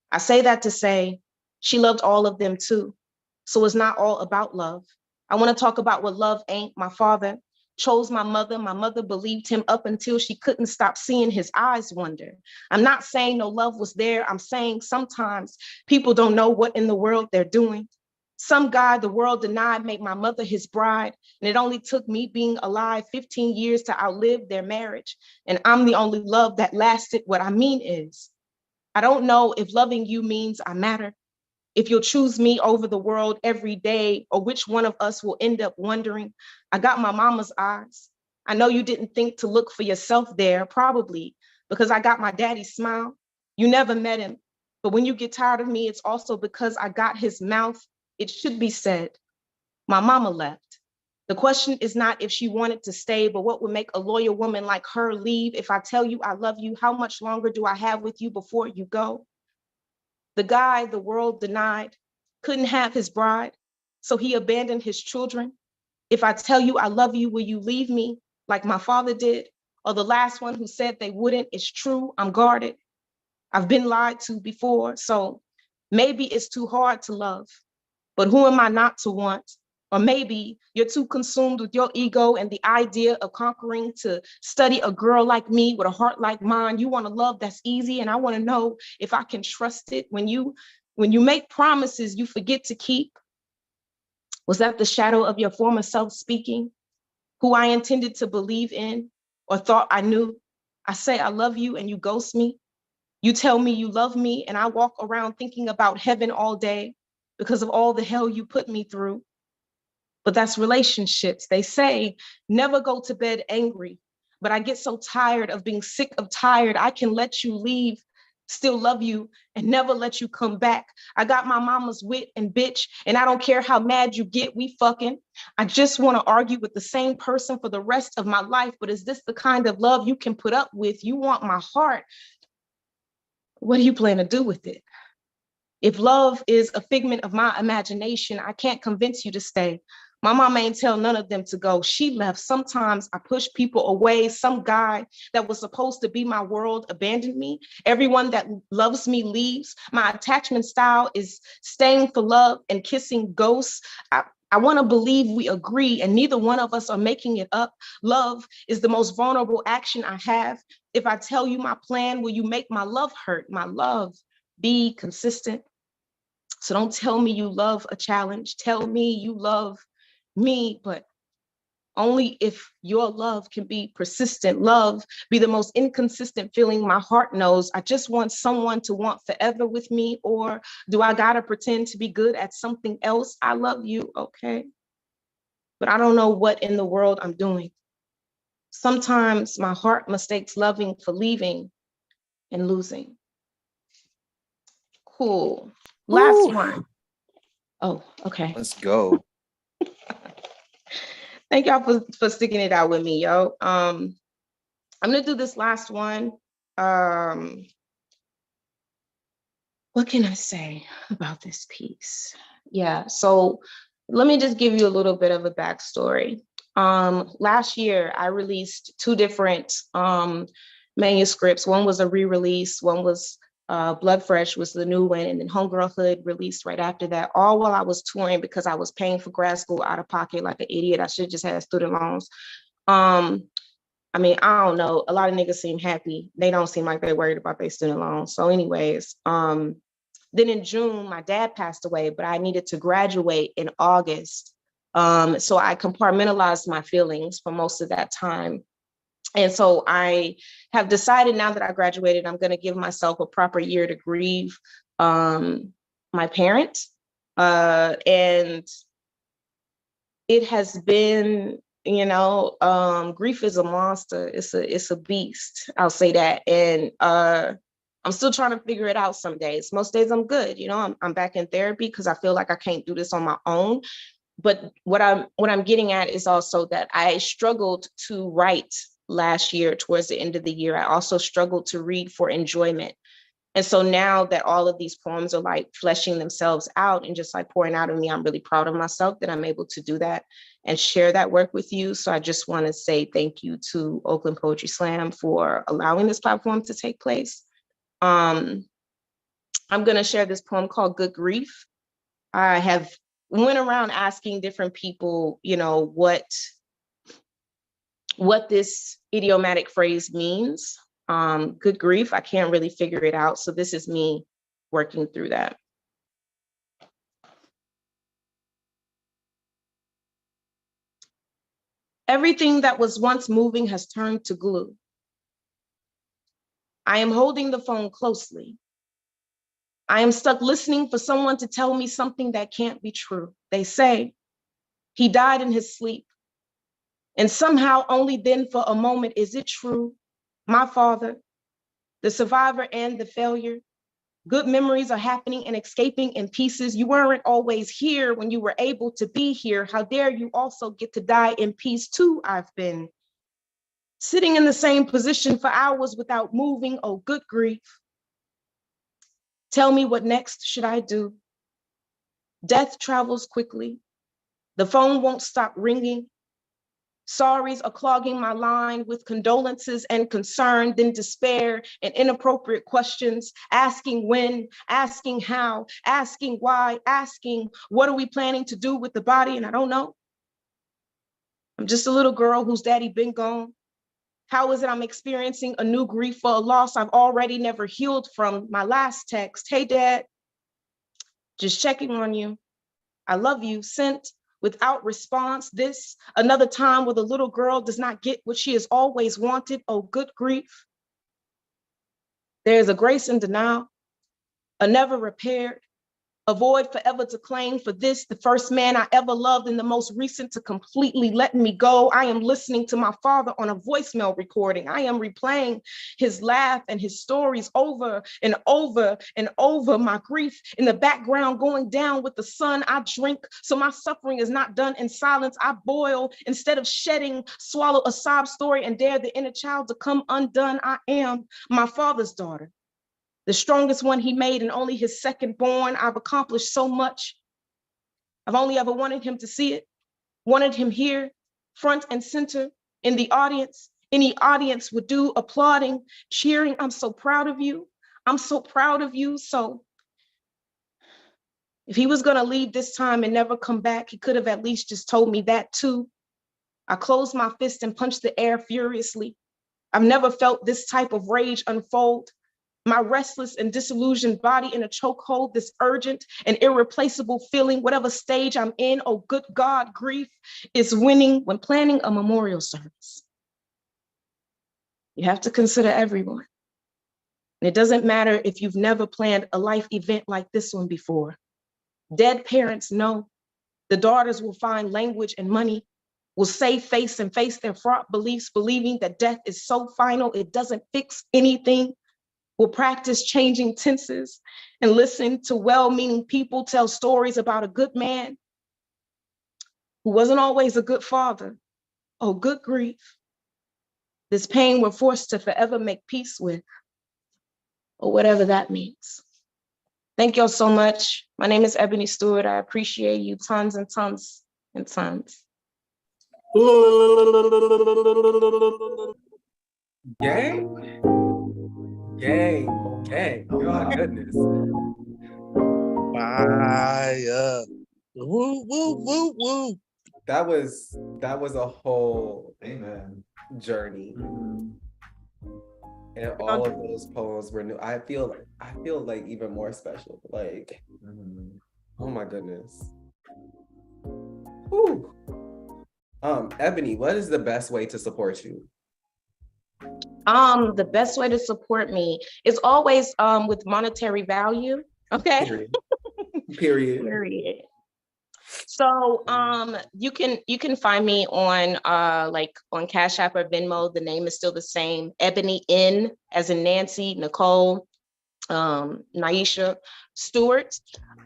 I say that to say she loved all of them too. So it's not all about love. I want to talk about what love ain't. My father chose my mother. My mother believed him up until she couldn't stop seeing his eyes wonder. I'm not saying no love was there. I'm saying sometimes people don't know what in the world they're doing. Some guy the world denied made my mother his bride, and it only took me being alive 15 years to outlive their marriage. And I'm the only love that lasted. What I mean is, I don't know if loving you means I matter, if you'll choose me over the world every day, or which one of us will end up wondering. I got my mama's eyes. I know you didn't think to look for yourself there, probably because I got my daddy's smile. You never met him, but when you get tired of me, it's also because I got his mouth. It should be said, my mama left. The question is not if she wanted to stay, but what would make a loyal woman like her leave? If I tell you I love you, how much longer do I have with you before you go? The guy the world denied couldn't have his bride, so he abandoned his children. If I tell you I love you, will you leave me like my father did? Or the last one who said they wouldn't? It's true, I'm guarded. I've been lied to before, so maybe it's too hard to love, but who am I not to want? Or maybe you're too consumed with your ego and the idea of conquering to study a girl like me with a heart like mine. You want a love that's easy, and I want to know if I can trust it. When you make promises you forget to keep, was that the shadow of your former self speaking? Who I intended to believe in or thought I knew? I say I love you and you ghost me. You tell me you love me and I walk around thinking about heaven all day because of all the hell you put me through. But that's relationships. They say never go to bed angry, but I get so tired of being sick of tired. I can let you leave, still love you, and never let you come back. I got my mama's wit and bitch, and I don't care how mad you get, we fucking. I just want to argue with the same person for the rest of my life, but is this the kind of love you can put up with? You want my heart. What do you plan to do with it? If love is a figment of my imagination, I can't convince you to stay. My mama ain't tell none of them to go. She left. Sometimes I push people away. Some guy that was supposed to be my world abandoned me. Everyone that loves me leaves. My attachment style is staying for love and kissing ghosts. I want to believe we agree, and neither one of us are making it up. Love is the most vulnerable action I have. If I tell you my plan, will you make my love hurt? My love be consistent. So don't tell me you love a challenge. Tell me you love me, but only if your love can be persistent. Love be the most inconsistent feeling my heart knows. I just want someone to want forever with me, or do I gotta pretend to be good at something else? I love you, okay? But I don't know what in the world I'm doing. Sometimes my heart mistakes loving for leaving and losing. Cool. Last one. Oh, okay. Let's go. Thank y'all for sticking it out with me, yo. I'm gonna do this last one. What can I say about this piece? Yeah, so let me just give you a little bit of a backstory. Last year, I released 2 different manuscripts. One was a re-release, one was Blood Fresh was the new one, and then Homegirlhood released right after that, all while I was touring because I was paying for grad school out of pocket like an idiot. I should have just had student loans. I mean, I don't know. A lot of niggas seem happy. They don't seem like they're worried about their student loans. So anyways, then in June, my dad passed away, but I needed to graduate in August. So I compartmentalized my feelings for most of that time. And so I have decided now that I graduated, I'm going to give myself a proper year to grieve my parent. And it has been, you know, grief is a monster. It's a beast. I'll say that. And I'm still trying to figure it out some days. Most days I'm good. You know, I'm back in therapy because I feel like I can't do this on my own. But what I'm getting at is also that I struggled to write last year towards the end of the year. I also struggled to read for enjoyment. And so now that all of these poems are like fleshing themselves out and just like pouring out of me, I'm really proud of myself that I'm able to do that and share that work with you. So I just want to say thank you to Oakland Poetry Slam for allowing this platform to take place. I'm going to share this poem called Good Grief. I have went around asking different people, you know, what this idiomatic phrase means. Good grief, I can't really figure it out. So this is me working through that. Everything that was once moving has turned to glue. I am holding the phone closely. I am stuck listening for someone to tell me something that can't be true. They say he died in his sleep. And somehow only then for a moment is it true. My father, the survivor and the failure, Good memories are happening and escaping in pieces. You weren't always here when you were able to be here. How dare you also get to die in peace too? I've been sitting in the same position for hours without moving. Oh, good grief. Tell me, what next should I do? Death travels quickly. The phone won't stop ringing. Sorries are clogging my line with condolences and concern, then despair and inappropriate questions, asking when, asking how, asking why, asking what are we planning to do with the body? And I don't know. I'm just a little girl whose daddy been gone. How is it I'm experiencing a new grief for a loss I've already never healed from? My last text, hey dad, just checking on you. I love you, sent without response. This, another time where the little girl does not get what she has always wanted. Oh, good grief. There is a grace in denial, a never repaired, a void forever to claim for this, the first man I ever loved and the most recent to completely let me go. I am listening to my father on a voicemail recording. I am replaying his laugh and his stories over and over and over. My grief in the background going down with the sun. I drink so my suffering is not done in silence. I boil instead of shedding, swallow a sob story and dare the inner child to come undone. I am my father's daughter, the strongest one he made and only his second born. I've accomplished so much. I've only ever wanted him to see it, wanted him here, front and center in the audience. Any audience would do, applauding, cheering. I'm so proud of you. I'm so proud of you. So if he was gonna leave this time and never come back, he could have at least just told me that too. I closed my fist and punched the air furiously. I've never felt this type of rage unfold. My restless and disillusioned body in a chokehold, this urgent and irreplaceable feeling, whatever stage I'm in, oh good God, grief is winning when planning a memorial service. You have to consider everyone. And it doesn't matter if you've never planned a life event like this one before. Dead parents know the daughters will find language and money, will save face and face their fraught beliefs, believing that death is so final, it doesn't fix anything. Will practice changing tenses and listen to well-meaning people tell stories about a good man who wasn't always a good father. Oh, good grief. This pain we're forced to forever make peace with, or whatever that means. Thank y'all so much. My name is Ebony Stewart. I appreciate you tons and tons and tons. Gang? Gang. Oh my goodness. Fire. Woo, woo, woo, woo. That was a whole journey. And all of those poems were new. I feel like even more special. Like, oh my goodness. Whew. Ebony, what is the best way to support you? The best way to support me is always with monetary value. Okay. Period. So you can find me on on Cash App or Venmo. The name is still the same. Ebony N as in Nancy, Nicole, Naisha Stewart.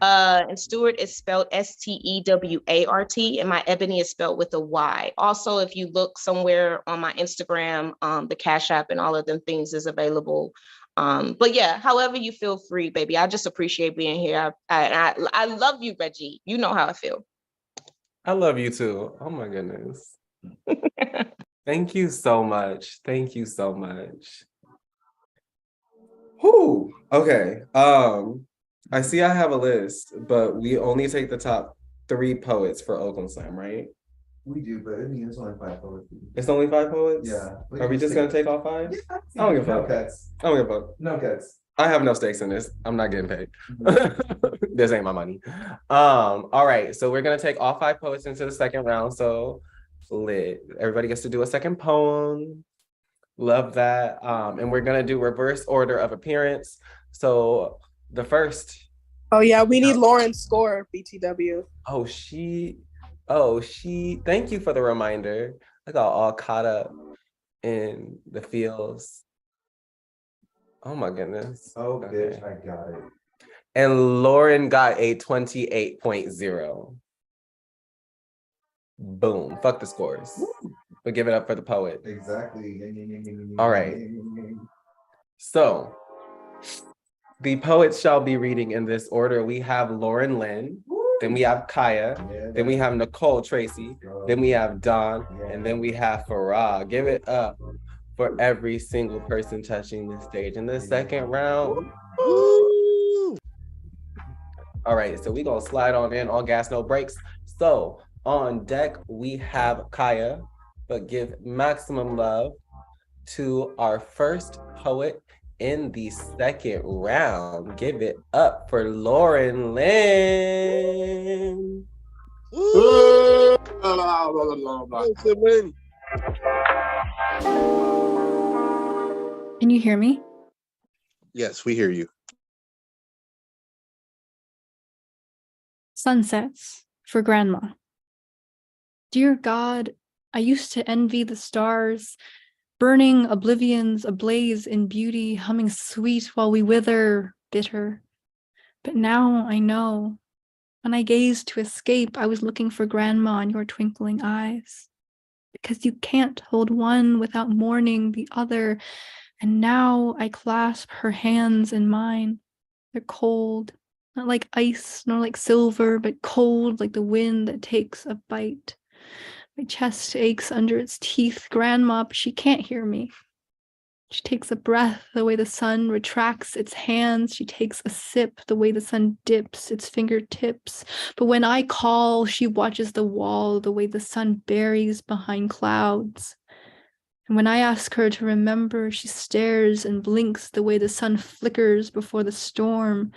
And Stewart is spelled Stewart, and my Ebony is spelled with a Y. Also, if you look somewhere on my Instagram, the Cash App and all of them things is available. But yeah, however you feel free, baby. I just appreciate being here. I love you, Reggie. You know how I feel. I love you too. Oh my goodness. Thank you so much. Thank you so much. Whew. Okay. I see I have a list, but we only take the top 3 poets for Oakland Slam, right? We do, but I mean, it's only 5 poets. It's only 5 poets? Yeah. Are we just gonna take all 5? Yeah. I don't give a fuck. No cuts. I don't give a fuck. No cuts. I have no stakes in this. I'm not getting paid. This ain't my money. All right, so we're gonna take all 5 poets into the second round. So lit. Everybody gets to do a second poem. Love that. And we're gonna do reverse order of appearance. So the first. Oh yeah, we need Lauren's score, BTW. Thank you for the reminder. I got all caught up in the feels. Oh my goodness. Oh, Okay. bitch, I got it. And Lauren got a 28.0. Boom. Fuck the scores. But give it up for the poet. Exactly. All right. So the poets shall be reading in this order. We have Lauren Lynn, then we have Kaya, then we have Nicole Tracy, then we have Dawn, and then we have Farah. Give it up for every single person touching the stage in the second round. All right, so we gonna slide on in, all gas, no brakes. So on deck, we have Kaya, but give maximum love to our first poet in the second round. Give it up for Lauren Lynn. Can you hear me? Yes, we hear you. Sunsets for Grandma. Dear God, I used to envy the stars, burning oblivions ablaze in beauty, humming sweet while we wither, bitter. But now I know. When I gazed to escape, I was looking for Grandma in your twinkling eyes. Because you can't hold one without mourning the other. And now I clasp her hands in mine. They're cold, not like ice, nor like silver, but cold like the wind that takes a bite. My chest aches under its teeth. Grandma, but she can't hear me. She takes a breath the way the sun retracts its hands. She takes a sip the way the sun dips its fingertips. But when I call, she watches the wall the way the sun buries behind clouds. And when I ask her to remember, she stares and blinks the way the sun flickers before the storm.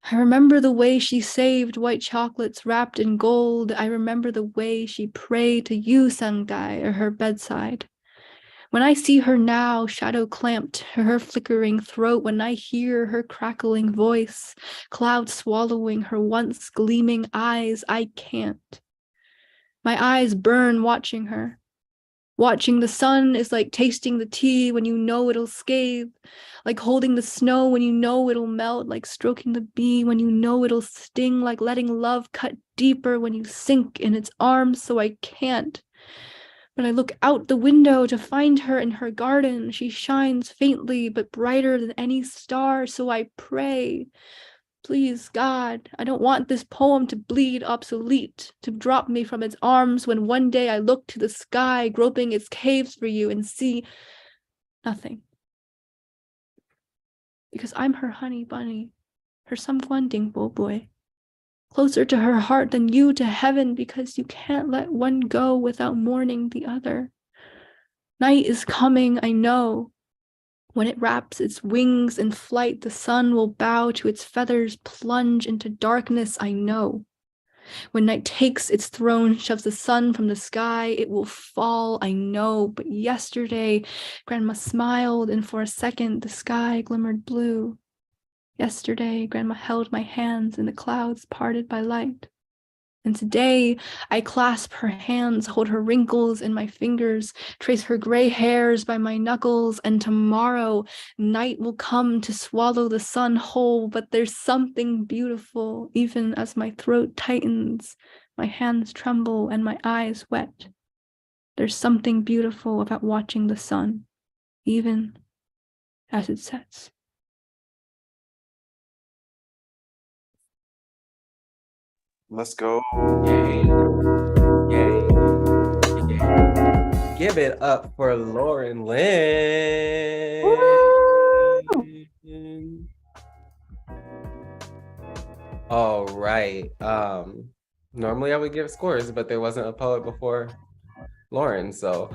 I remember the way she saved white chocolates wrapped in gold. I remember the way she prayed to you, Sangai, at her bedside. When I see her now, shadow clamped to her flickering throat, when I hear her crackling voice, cloud swallowing her once gleaming eyes, I can't. My eyes burn watching her. Watching the sun is like tasting the tea when you know it'll scathe, like holding the snow when you know it'll melt, like stroking the bee when you know it'll sting, like letting love cut deeper when you sink in its arms, so I can't. But I look out the window to find her in her garden. She shines faintly but brighter than any star, so I pray. Please, God, I don't want this poem to bleed obsolete, to drop me from its arms when one day I look to the sky, groping its caves for you, and see nothing. Because I'm her honey bunny, her samkwanding boy, closer to her heart than you to heaven, because you can't let one go without mourning the other. Night is coming, I know. When it wraps its wings in flight, the sun will bow to its feathers, plunge into darkness, I know. When night takes its throne, shoves the sun from the sky, it will fall, I know. But yesterday, Grandma smiled, and for a second, the sky glimmered blue. Yesterday, Grandma held my hands in the clouds parted by light. And today, I clasp her hands, hold her wrinkles in my fingers, trace her gray hairs by my knuckles, and tomorrow, night will come to swallow the sun whole, but there's something beautiful, even as my throat tightens, my hands tremble, and my eyes wet. There's something beautiful about watching the sun, even as it sets. Let's go. Yay. Yay. Yay. Give it up for Lauren Lynn. All right. Normally I would give scores, but there wasn't a poet before Lauren. So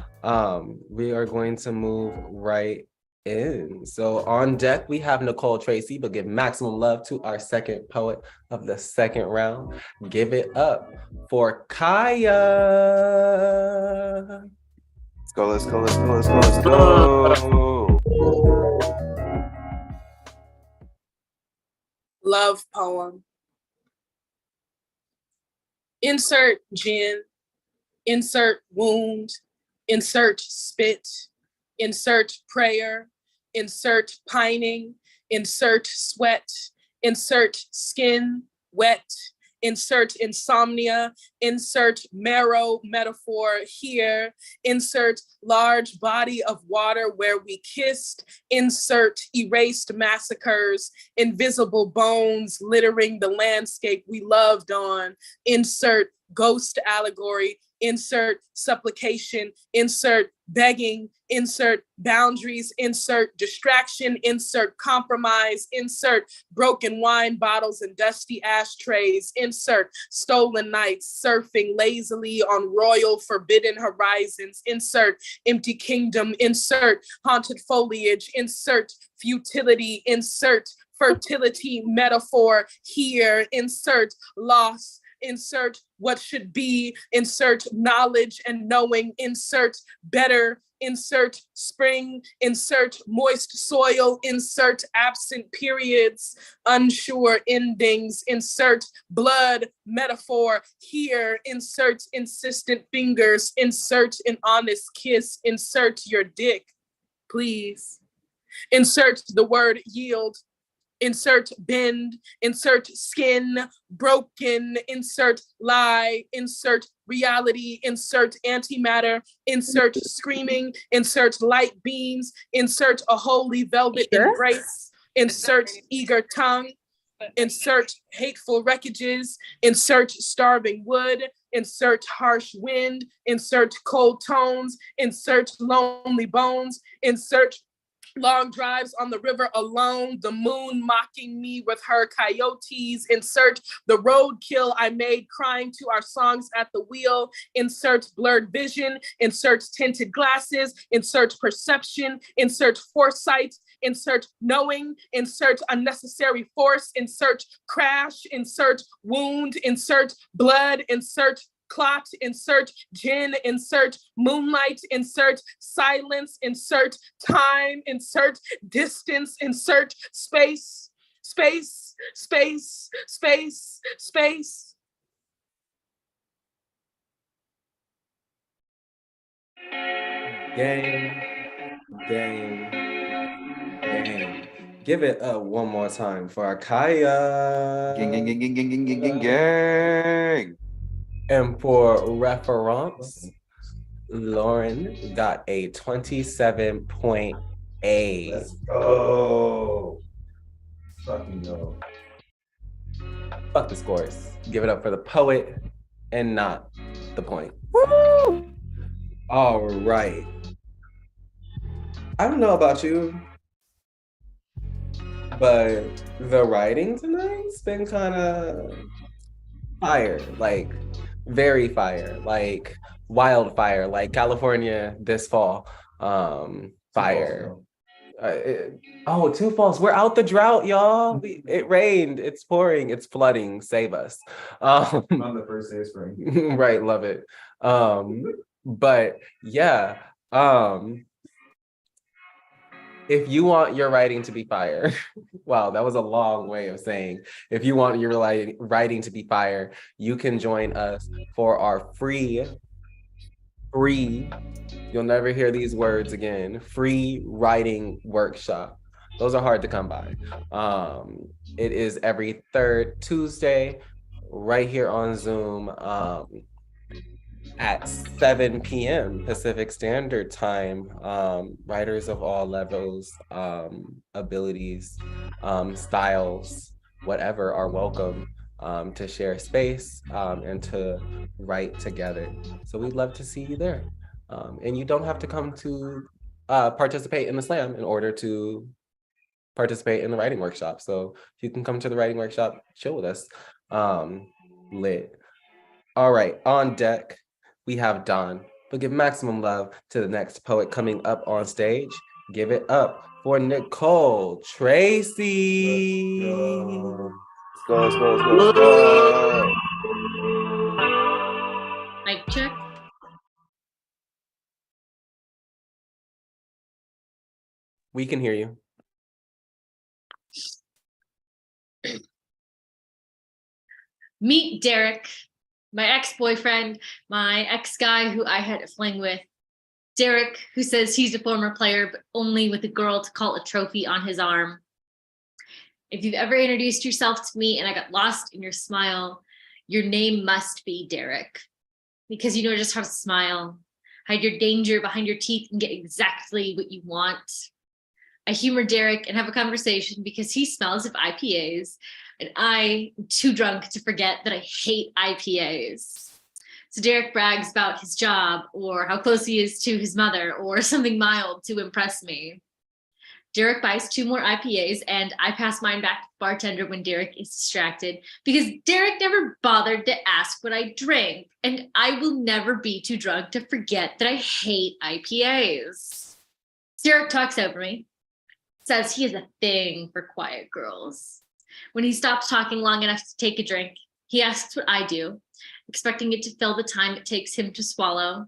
we are going to move right in. So on deck, we have Nicole Tracy, but give maximum love to our second poet of the second round. Give it up for Kaya. Let's go, let's go, let's go, let's go, let's go. Love poem. Insert gin, insert wound, insert spit, insert prayer, insert pining, insert sweat, insert skin wet, insert insomnia, insert marrow metaphor here, insert large body of water where we kissed, insert erased massacres, invisible bones littering the landscape we loved on, insert ghost allegory, insert supplication, insert begging, insert boundaries, insert distraction, insert compromise, insert broken wine bottles and dusty ashtrays, insert stolen nights, surfing lazily on royal forbidden horizons, insert empty kingdom, insert haunted foliage, insert futility, insert fertility metaphor here, insert loss, insert what should be, insert knowledge and knowing, insert better, insert spring, insert moist soil, insert absent periods, unsure endings, insert blood metaphor here, insert insistent fingers, insert an honest kiss, insert your dick, please. Insert the word yield, insert bend, insert skin, broken, insert lie, insert reality, insert antimatter, insert screaming, insert light beams, insert a holy velvet embrace, insert eager tongue, insert hateful wreckages, insert starving wood, insert harsh wind, insert cold tones, insert lonely bones, insert long drives on the river alone, the moon mocking me with her coyotes, insert the roadkill I made crying to our songs at the wheel, insert blurred vision, insert tinted glasses, insert perception, insert foresight, insert knowing, insert unnecessary force, insert crash, insert wound, insert blood, insert clot, insert gin, insert moonlight, insert silence, insert time, insert distance, insert space, space, space, space, space. Gang, gang, gang. Give it up one more time for Akaya. Gang, gang, gang, gang, gang, gang, gang, gang, gang. And for reference, Lauren got a 27.8. Let's go. Fucking go. Fuck the scores. Give it up for the poet and not the point. Woo! All right. I don't know about you, but the writing tonight's been kind of fire, like very fire, like wildfire, like California this fall. Fire. Two falls. We're out the drought, y'all. It rained. It's pouring. It's flooding. Save us. On the first day of spring. Right. Love it. But yeah. If you want your writing to be fire, wow, that was a long way of saying, if you want your writing to be fire, you can join us for our free, you'll never hear these words again, free writing workshop. Those are hard to come by. It is every third Tuesday, right here on Zoom, at 7 p.m. Pacific Standard Time. Writers of all levels, abilities, styles, whatever are welcome to share space and to write together. So we'd love to see you there. And you don't have to come to participate in the slam in order to participate in the writing workshop. So if you can come to the writing workshop, chill with us. Lit. All right, on deck, we have Dawn, but give maximum love to the next poet coming up on stage. Give it up for Nicole Tracy. Let's go, let's go, let's go, let's go. Mic check. We can hear you. Meet Derek, my ex-boyfriend, my ex-guy who I had a fling with. Derek, who says he's a former player, but only with a girl to call a trophy on his arm. If you've ever introduced yourself to me and I got lost in your smile, your name must be Derek, because you know just how to smile, hide your danger behind your teeth and get exactly what you want. I humor Derek and have a conversation because he smells of IPAs and I am too drunk to forget that I hate IPAs. So Derek brags about his job or how close he is to his mother or something mild to impress me. Derek buys 2 more IPAs and I pass mine back to the bartender when Derek is distracted because Derek never bothered to ask what I drink, and I will never be too drunk to forget that I hate IPAs. Derek talks over me, says he has a thing for quiet girls. When he stops talking long enough to take a drink, he asks what I do, expecting it to fill the time it takes him to swallow,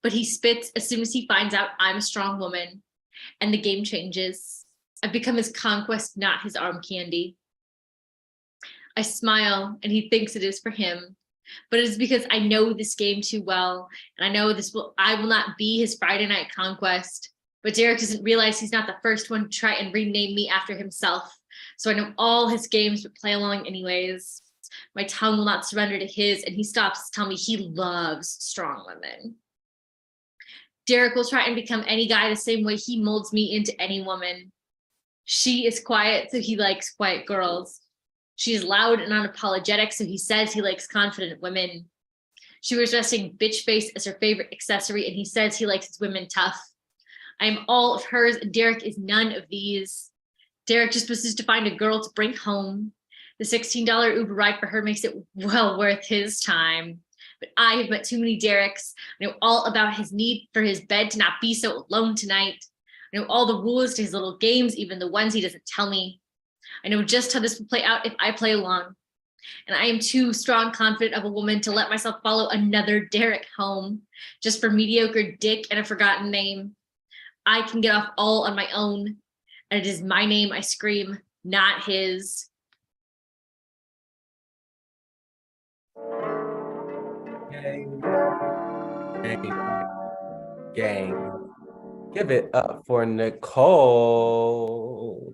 but he spits as soon as he finds out I'm a strong woman, and the game changes. I've become his conquest, not his arm candy. I smile, and he thinks it is for him, but it is because I know this game too well, and I know I will not be his Friday night conquest. But Derek doesn't realize he's not the first one to try and rename me after himself, so I know all his games but play along anyways. My tongue will not surrender to his, and he stops to tell me he loves strong women. Derek will try and become any guy the same way he molds me into any woman. She is quiet, so he likes quiet girls. She is loud and unapologetic, so he says he likes confident women. She wears resting bitch face as her favorite accessory, and he says he likes his women tough. I am all of hers, and Derek is none of these. Derek just wishes to find a girl to bring home. The $16 Uber ride for her makes it well worth his time. But I have met too many Dereks. I know all about his need for his bed to not be so alone tonight. I know all the rules to his little games, even the ones he doesn't tell me. I know just how this will play out if I play along. And I am too strong, confident of a woman to let myself follow another Derek home just for mediocre dick and a forgotten name. I can get off all on my own, and it is my name I scream, not his. Gang. Gang. Gang. Give it up for Nicole.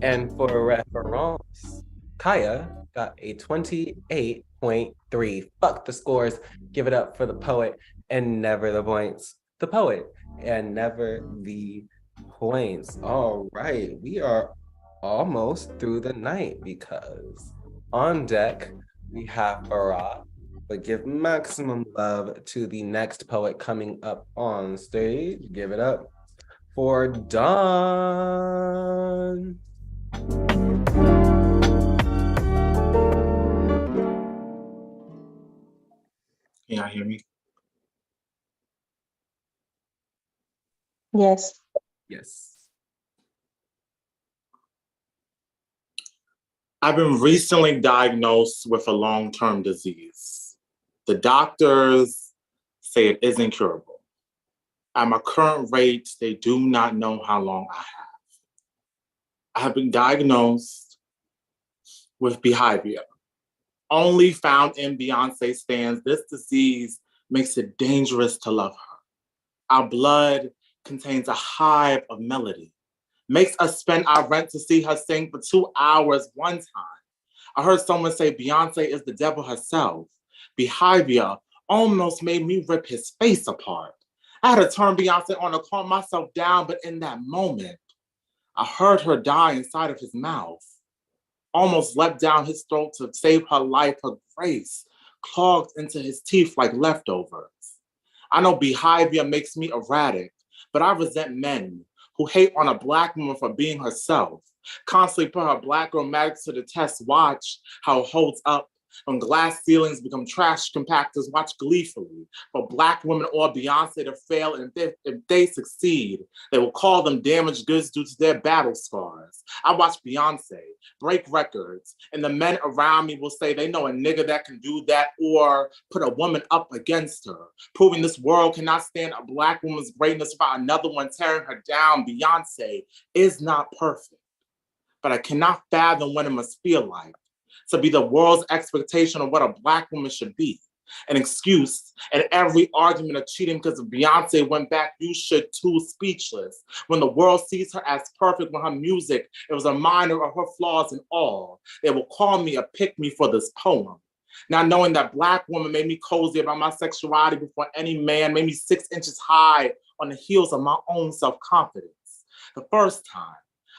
And for reference, Kaya got a 28.3. Fuck the scores. Give it up for the poet and never the points. The poet and never the points. All right, we are almost through the night because on deck we have Baraka, but give maximum love to the next poet coming up on stage. Give it up for Dawn. Can y'all hear me? Yes. Yes. I've been recently diagnosed with a long-term disease. The doctors say it isn't curable. At my current rate, they do not know how long I have. I have been diagnosed with behavior. Only found in Beyonce stands, this disease makes it dangerous to love her. Our blood contains a hive of melody, makes us spend our rent to see her sing for 2 hours one time. I heard someone say Beyonce is the devil herself. Behavior almost made me rip his face apart. I had to turn Beyonce on to calm myself down, but in that moment, I heard her die inside of his mouth. Almost leapt down his throat to save her life. Her grace clogged into his teeth like leftovers. I know behavior makes me erratic, but I resent men who hate on a Black woman for being herself, constantly put her Black girl magic to the test. Watch how it holds up. When glass ceilings become trash compactors, watch gleefully for Black women or Beyonce to fail, and if they succeed, they will call them damaged goods due to their battle scars. I watch Beyonce break records, and the men around me will say they know a nigga that can do that or put a woman up against her, proving this world cannot stand a Black woman's greatness without another one tearing her down. Beyonce is not perfect, but I cannot fathom what it must feel like to be the world's expectation of what a Black woman should be. an excuse, and every argument of cheating because Beyonce went back, you should too, speechless. When the world sees her as perfect, when her music, it was a reminder of her flaws and all, they will call me a pick-me for this poem. Now knowing that Black woman made me cozy about my sexuality before any man, made me 6 inches high on the heels of my own self-confidence. The first time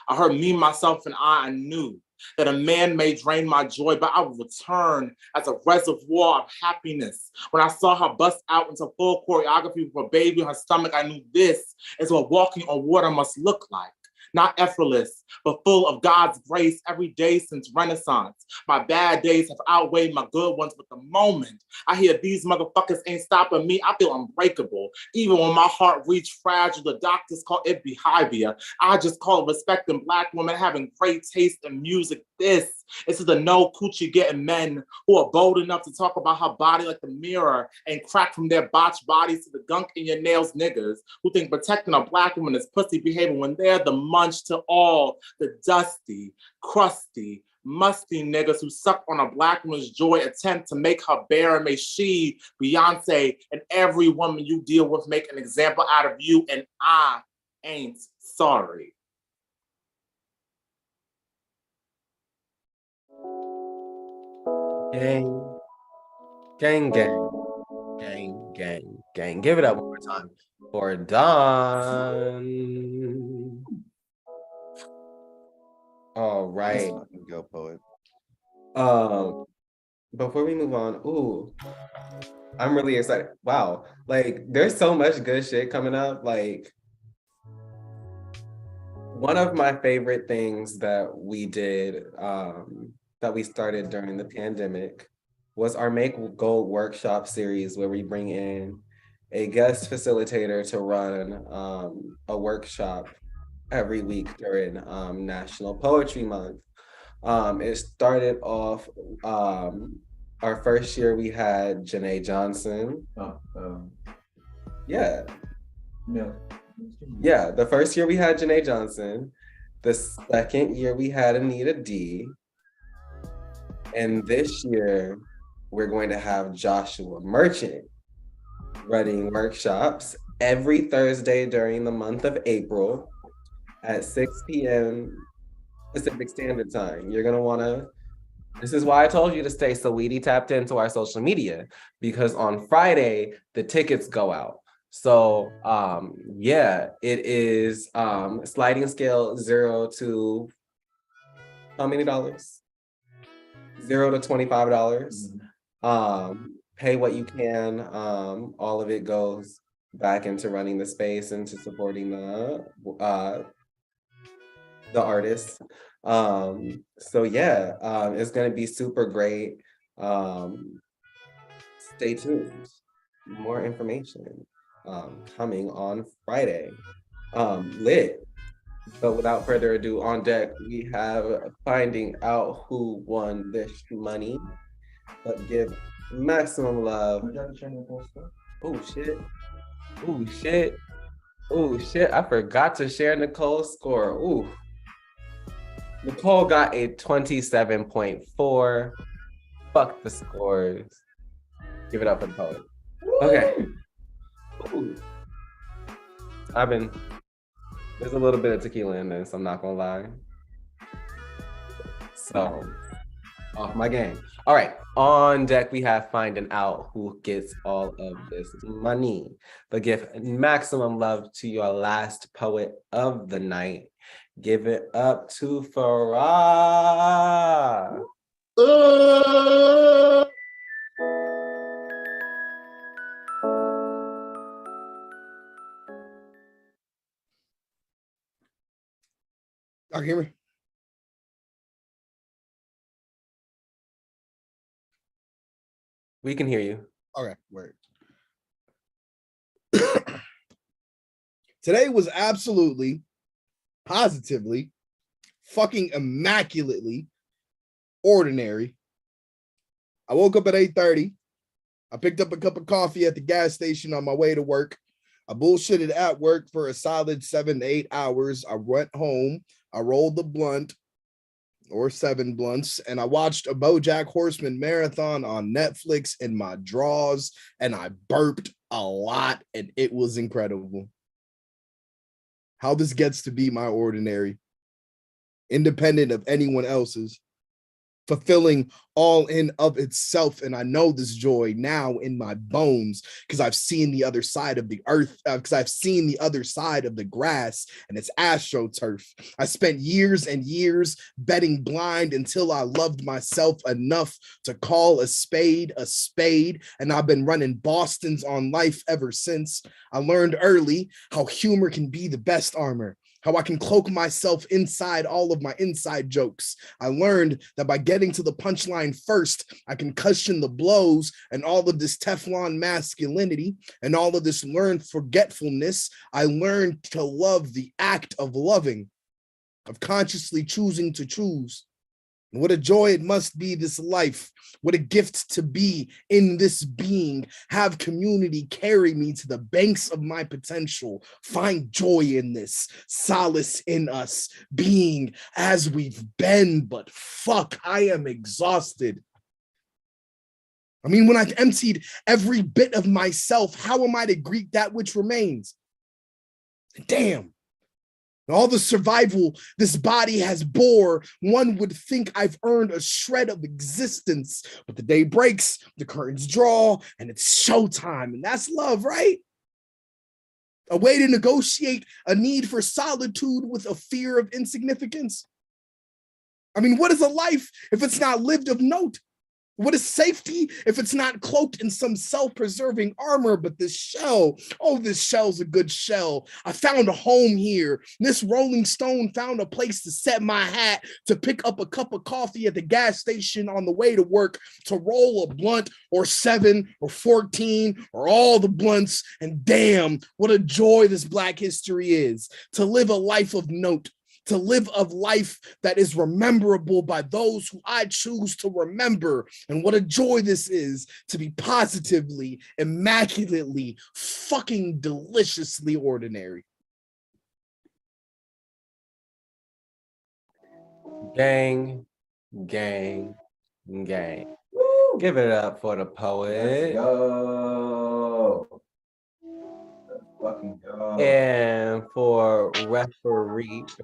I heard me, myself, and I knew that a man may drain my joy, but I would return as a reservoir of happiness. When I saw her bust out into full choreography with a baby on her stomach, I knew this is what walking on water must look like. Not effortless, but full of God's grace every day since Renaissance. My bad days have outweighed my good ones, but the moment I hear these motherfuckers ain't stopping me, I feel unbreakable. Even when my heart reached fragile, the doctors call it behavior. I just call it respecting Black women having great taste in music. This is the no coochie getting men who are bold enough to talk about her body like the mirror and crack from their botched bodies to the gunk in your nails niggas who think protecting a Black woman is pussy behavior when they're the munch to all the dusty, crusty, musty niggas who suck on a Black woman's joy, attempt to make her barren. May she, Beyonce, and every woman you deal with make an example out of you, and I ain't sorry. Gang, gang, gang, gang, gang, gang. Give it up one more time for Dawn. All right. Fucking go, poet. Before we move on, ooh, I'm really excited. Wow, like there's so much good shit coming up. Like one of my favorite things that we did, that we started during the pandemic, was our Make Gold workshop series, where we bring in a guest facilitator to run a workshop every week during National Poetry Month. It started off, our first year we had Janae Johnson. Yeah, the first year we had Janae Johnson. The second year we had Anita D. And this year we're going to have Joshua Merchant running workshops every Thursday during the month of April at 6 p.m. Pacific Standard Time. You're gonna wanna, this is why I told you to stay Saweetie tapped into our social media, because on Friday, the tickets go out. So yeah, it is sliding scale 0 to how many dollars? $0 to $25. Pay what you can. All of it goes back into running the space and to supporting the artists. So yeah, it's gonna be super great. Stay tuned. More information coming on Friday. Lit. But without further ado, on deck, we have finding out who won this money. But give maximum love. Oh shit. Oh shit. Oh shit. I forgot to share Nicole's score. Ooh. Nicole got a 27.4. Fuck the scores. Give it up for the poet. Okay. Ooh. There's a little bit of tequila in this, I'm not gonna lie. So, off my game. All right, on deck we have finding out who gets all of this money. But give maximum love to your last poet of the night. Give it up to Farah. Y'all can hear me? We can hear you. Okay, word. Today was absolutely, positively, fucking immaculately ordinary. I woke up at 8:30. I picked up a cup of coffee at the gas station on my way to work. I bullshitted at work for a solid 7 to 8 hours. I went home. I rolled the blunt. or 7 blunts, and I watched a BoJack Horseman marathon on Netflix in my drawers, and I burped a lot, and it was incredible. How this gets to be my ordinary, independent of anyone else's, fulfilling all in of itself. And I know this joy now in my bones because I've seen the other side of the earth, because I've seen the other side of the grass, and it's astroturf. I spent years and years betting blind until I loved myself enough to call a spade, and I've been running Bostons on life ever since. I learned early how humor can be the best armor, how I can cloak myself inside all of my inside jokes. I learned that by getting to the punchline first, I can cushion the blows, and all of this Teflon masculinity and all of this learned forgetfulness. I learned to love the act of loving, of consciously choosing to choose. And what a joy it must be, this life. What a gift to be in this being. Have community carry me to the banks of my potential. Find joy in this, solace in us, being as we've been. But fuck, I am exhausted. I mean, when I've emptied every bit of myself, how am I to greet that which remains? Damn. All the survival this body has bore, one would think I've earned a shred of existence. But the day breaks, the curtains draw, and it's showtime. And that's love, right? A way to negotiate a need for solitude with a fear of insignificance. I mean, what is a life if it's not lived of note? What is safety if it's not cloaked in some self-preserving armor? But this shell, oh, this shell's a good shell. I found a home here. This Rolling Stone found a place to set my hat, to pick up a cup of coffee at the gas station on the way to work, to roll a blunt or 7 or 14 or all the blunts. And damn, what a joy this Black history is, to live a life of note, to live a life that is rememberable by those who I choose to remember. And what a joy this is to be positively, immaculately, fucking deliciously ordinary. Gang, gang, gang. Woo! Give it up for the poet. Yo. Fucking go. And for reference.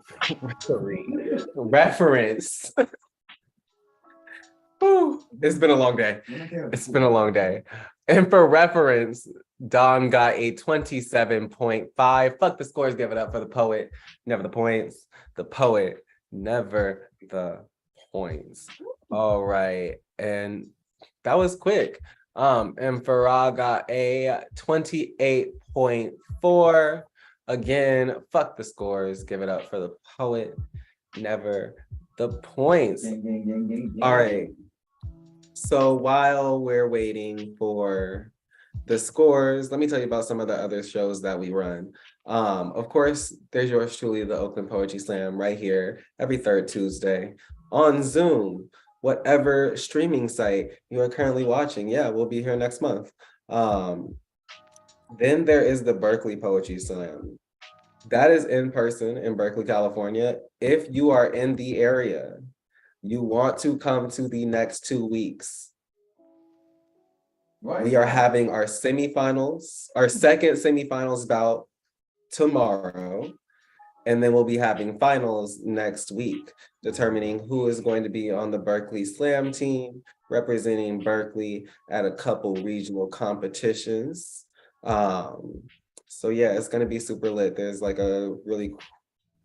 Whew, it's been a long day. It's been a long day. And for reference, Don got a 27.5. Fuck the scores, give it up for the poet. Never the points. The poet, never the points. All right. And that was quick. And Farah got a 28.4. Again, fuck the scores. Give it up for the poet. Never the points. All right. So while we're waiting for the scores, let me tell you about some of the other shows that we run. Of course, there's yours truly, the Oakland Poetry Slam, right here every third Tuesday on Zoom. Whatever streaming site you are currently watching. Yeah, we'll be here next month. Then there is the Berkeley Poetry Slam. That is in person in Berkeley, California. If you are in the area, you want to come to the next 2 weeks. Right. We are having our semifinals, our second semifinals bout tomorrow. And then we'll be having finals next week, determining who is going to be on the Berkeley Slam team, representing Berkeley at a couple regional competitions. So yeah, it's gonna be super lit. There's like a really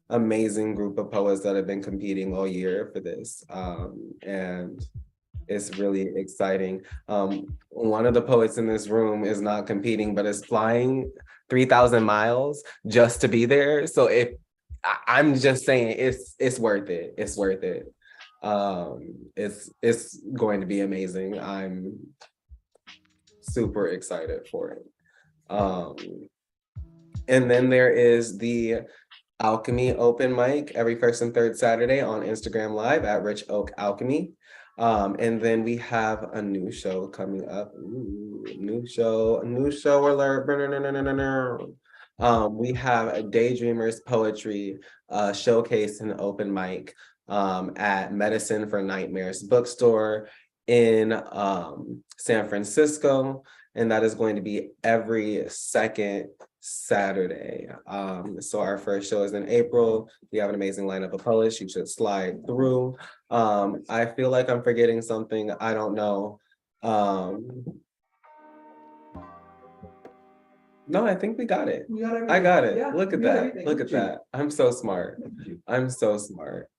amazing group of poets that have been competing all year for this. And it's really exciting. One of the poets in this room is not competing, but is flying 3,000 miles just to be there. So if I'm just saying, it's worth it. It's worth it. It's going to be amazing. I'm super excited for it. And then there is the Alchemy Open Mic every first and third Saturday on Instagram Live at RichOak Alchemy. And then we have a new show coming up. Ooh, new show alert. We have a Daydreamers Poetry Showcase and Open Mic at Medicine for Nightmares bookstore in San Francisco. And that is going to be every second Saturday. So our first show is in April. We have an amazing lineup of poets. You should slide through. I feel like I'm forgetting something. I don't know. No, I think we got it. I got it. Yeah, look at that. Look at that. I'm so smart. I'm so smart.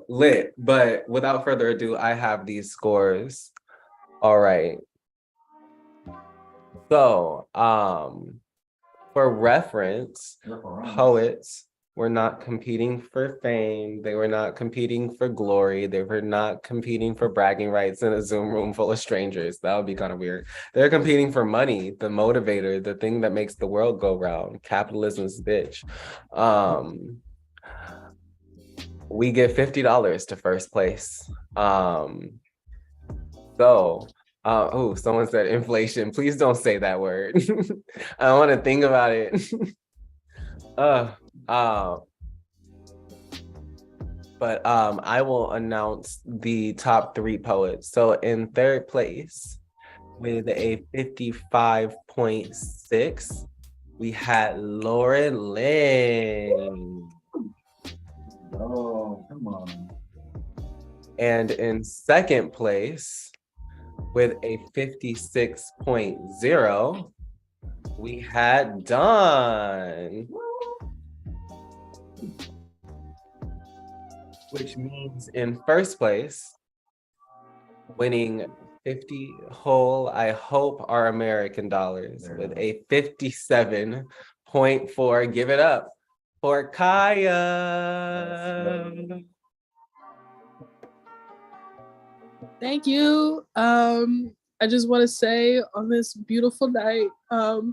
Lit. But without further ado, I have these scores. All right. So, for reference, poets were not competing for fame. They were not competing for glory. They were not competing for bragging rights in a Zoom room full of strangers. That would be kind of weird. They're competing for money, the motivator, the thing that makes the world go round. Capitalism's bitch. We give $50 to first place. Oh, someone said inflation. Please don't say that word. I don't want to think about it. But I will announce the top 3 poets. So in third place, with a 55.6, we had Lauren Lynn. Oh, come on. And in second place, with a 56.0, we had Dawn. Which means in first place, winning 50 whole, I hope, are American dollars, with a 57.4. Give it up for Kaya. Thank you. I just want to say on this beautiful night,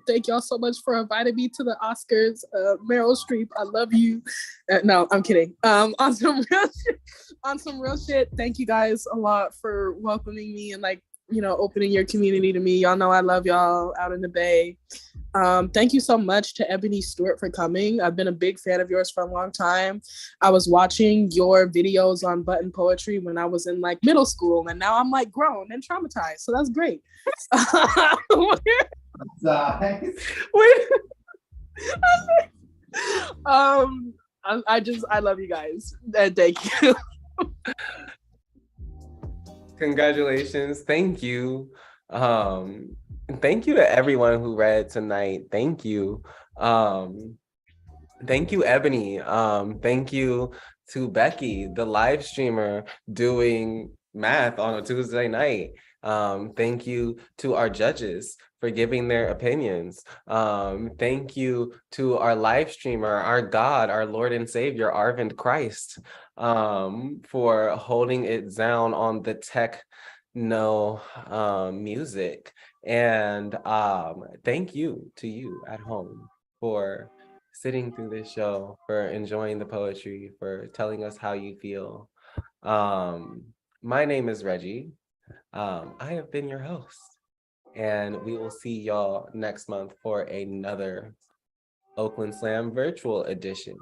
thank y'all so much for inviting me to the Oscars. Meryl Streep, I love you. No, I'm kidding. On some real shit, thank you guys a lot for welcoming me and opening your community to me. Y'all know I love y'all out in the Bay. Thank you so much to Ebony Stewart for coming. I've been a big fan of yours for a long time. I was watching your videos on button poetry when I was in middle school, and now I'm grown and traumatized. So that's great. I love you guys. Thank you. Congratulations. Thank you. Thank you to everyone who read tonight. Thank you. Thank you, Ebony. Thank you to Becky, the live streamer doing math on a Tuesday night. Thank you to our judges for giving their opinions. Thank you to our live streamer, our God, our Lord and Savior, Arvind Christ, for holding it down on the techno music. And thank you to you at home for sitting through this show, for enjoying the poetry, for telling us how you feel. My name is Reggie. I have been your host, and we will see y'all next month for another Oakland Slam virtual edition.